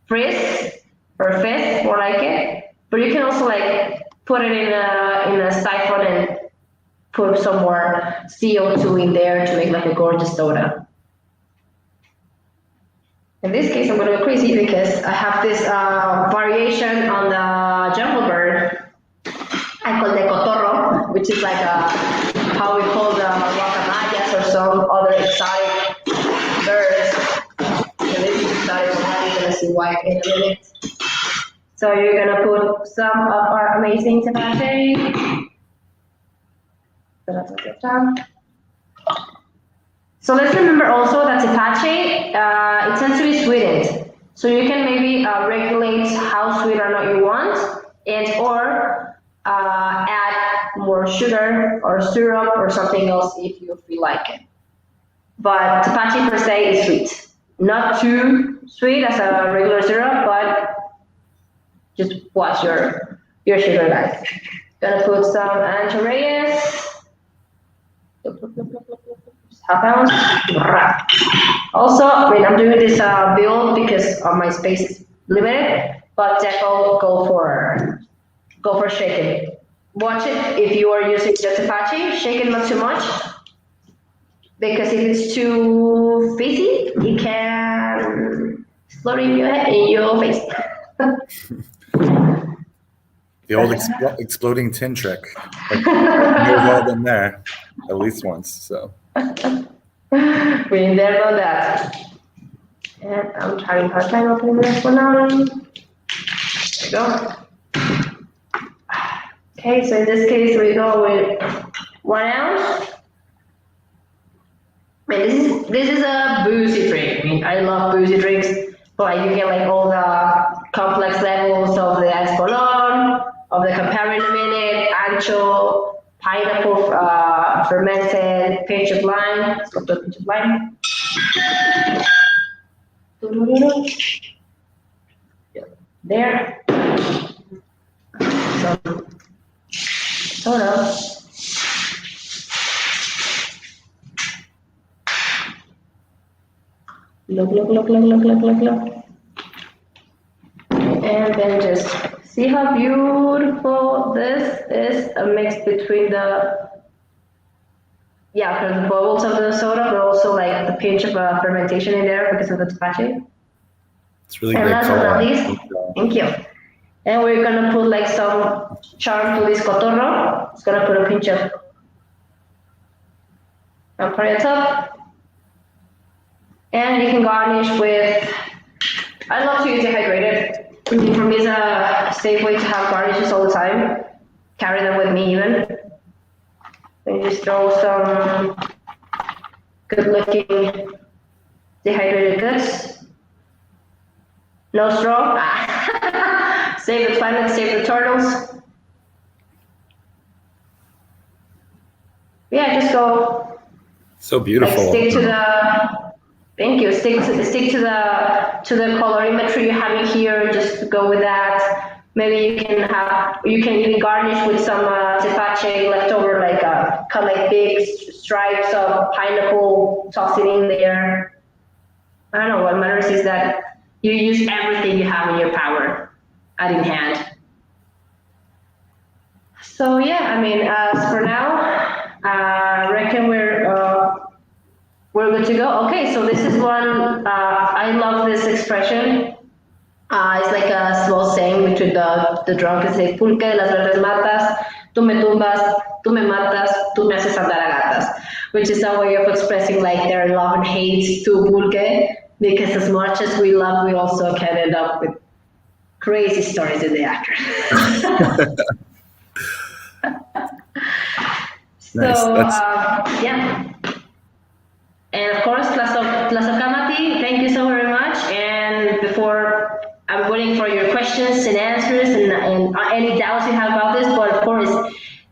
frizz or fizz, more like it. But you can also like put it in a siphon and put some more CO2 in there to make like a gorgeous soda. In this case, I'm gonna go crazy because I have this variation on the jungle bird. I call the cotorro, which is like how we call the guacamayas or some other exotic birds. And this is exotic one. You're gonna see why in a minute. So you're gonna put some of our amazing tepache. So let's remember also that tepache, it tends to be sweetened. So you can maybe regulate how sweet or not you want, and or add more sugar or syrup or something else if you feel like it. But tepache per se is sweet. Not too sweet as a regular syrup, but just watch your sugar, guys. Gonna put some anchovies. Half ounce. Also, I mean, I'm doing this build because my space is limited, but definitely go for shaking. Watch it if you are using just tepache. Shake it not too much, because if it's too fizzy, it can explode in your face. The old exploding tin trick. Like, we've all been there at least once. So we never know that. And I'm trying hard time opening this one now. There we go. Okay, so in this case we go with 1 ounce. I mean, this is a boozy drink. I mean, I love boozy drinks, but you get like all the complex levels of the espolón, of the Campari in a minute, ancho, pineapple, fermented, pinch of lime. Let's go to a pinch of lime. There. Some soda. Look. And then just see how beautiful this is, a mix between the bubbles of the soda, but also like the pinch of fermentation in there because of the tepache. It's really and great last but not color. least, thank you. And we're gonna put like some charm to this cotorro. It's gonna put a pinch of Campari on top. And you can garnish with, I love to use dehydrated. For me, it's a safe way to have garnishes all the time. Carry them with me even. Then just throw some good-looking dehydrated goods. No straw. Save the planet, save the turtles. Yeah, just go. So beautiful. Like stick to the. Thank you. Stick to the colorimetry you have in here. Just go with that. Maybe you can even garnish with some tepache leftover, like cut like big stripes of pineapple, toss it in there. I don't know. What matters is that you use everything you have in your power, in hand. So yeah, I mean, as for now, I reckon we're good to go. Okay, so this is one, I love this expression. It's like a small saying between the drunk. It's like, Pulque de las verdes matas, tú me tumbas, tú me matas, tú me haces andar a gatas, which is a way of expressing like their love and hate to Pulque, because as much as we love, we also can end up with crazy stories in the after. Nice. So, yeah. And of course, Tlazokamati, thank you so very much. And before, I'm waiting for your questions and answers and any doubts you have about this. But of course,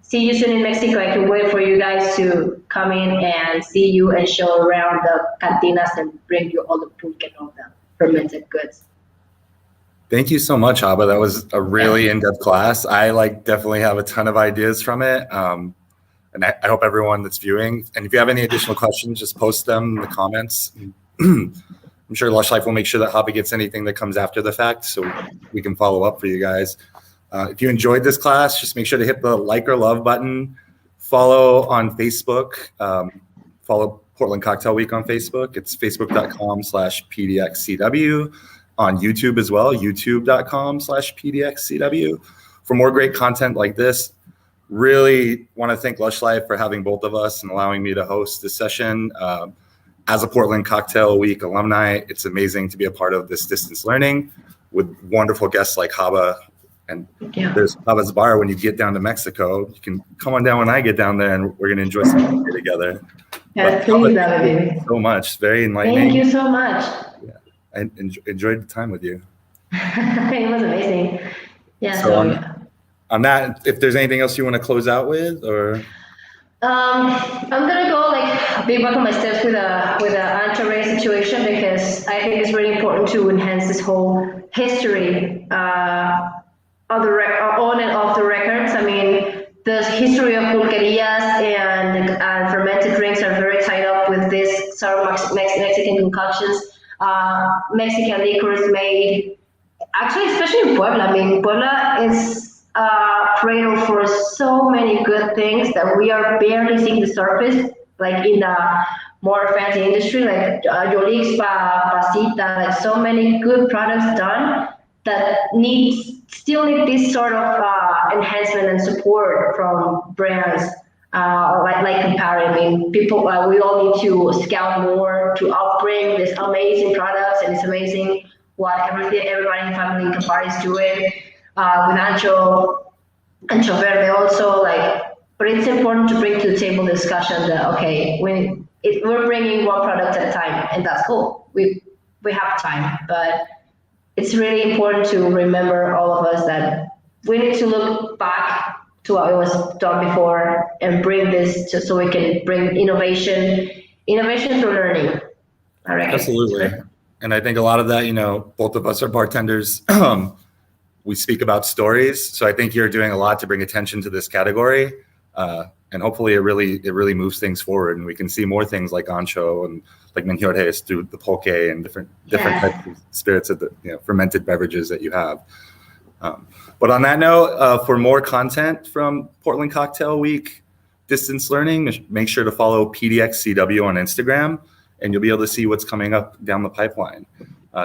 see you soon in Mexico. I can wait for you guys to come in and see you and show around the cantinas and bring you all the pulque and all the fermented goods. Thank you so much, Abba. That was a really in-depth class. I definitely have a ton of ideas from it. And I hope everyone that's viewing, and if you have any additional questions, just post them in the comments. I'm sure Lush Life will make sure that Haba gets anything that comes after the fact, so we can follow up for you guys. If you enjoyed this class, just make sure to hit the like or love button. Follow on Facebook. Follow Portland Cocktail Week on Facebook. It's facebook.com/pdxcw. On YouTube as well, youtube.com/pdxcw. For more great content like this, really want to thank Lush Life for having both of us and allowing me to host this session. As a Portland Cocktail Week alumni, it's amazing to be a part of this distance learning with wonderful guests like Haba. And there's Haba's Bar when you get down to Mexico. You can come on down when I get down there, and we're going to enjoy some coffee together. Yes, please, that would be so much. Very enlightening. Thank you so much. Yeah, I enjoyed the time with you. It was amazing. Yeah. So on that, if there's anything else you want to close out with, or I'm gonna go be back on my steps with a ancho-ray situation, because I think it's really important to enhance this whole history on and off the records. I mean, the history of pulquerias and fermented drinks are very tied up with this sort of Mexican concoctions. Mexican liquors made, actually, especially in Puebla. I mean, Puebla is cradle for so many good things that we are barely seeing the surface, like in the more fancy industry, like Yolix, Pasita, so many good products done that still need this sort of enhancement and support from brands like Campari. I mean, people, we all need to scout more to outbring these amazing products, and it's amazing what everybody in family Campari is doing. With Ancho Verde also, but it's important to bring to the table the discussion that, okay, we're bringing one product at a time, and that's cool. We have time, but it's really important to remember, all of us, that we need to look back to what was done before and bring this so we can bring innovation through learning. I reckon. Absolutely. And I think a lot of that, both of us are bartenders. We speak about stories, so I think you're doing a lot to bring attention to this category, and hopefully it really moves things forward, and we can see more things like Ancho and like Menjores through the Pulque and different types of spirits of the fermented beverages that you have. But on that note, for more content from Portland Cocktail Week distance learning, make sure to follow PDXCW on Instagram, and you'll be able to see what's coming up down the pipeline.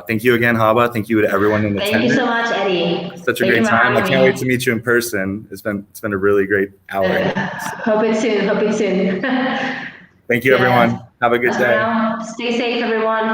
Thank you again, Haba. Thank you to everyone in the Thank you so much, Eddie. Such a great time. I can't wait to meet you in person. It's been a really great hour. Hope it's soon. Thank you, everyone. Have a good day. Stay safe, everyone.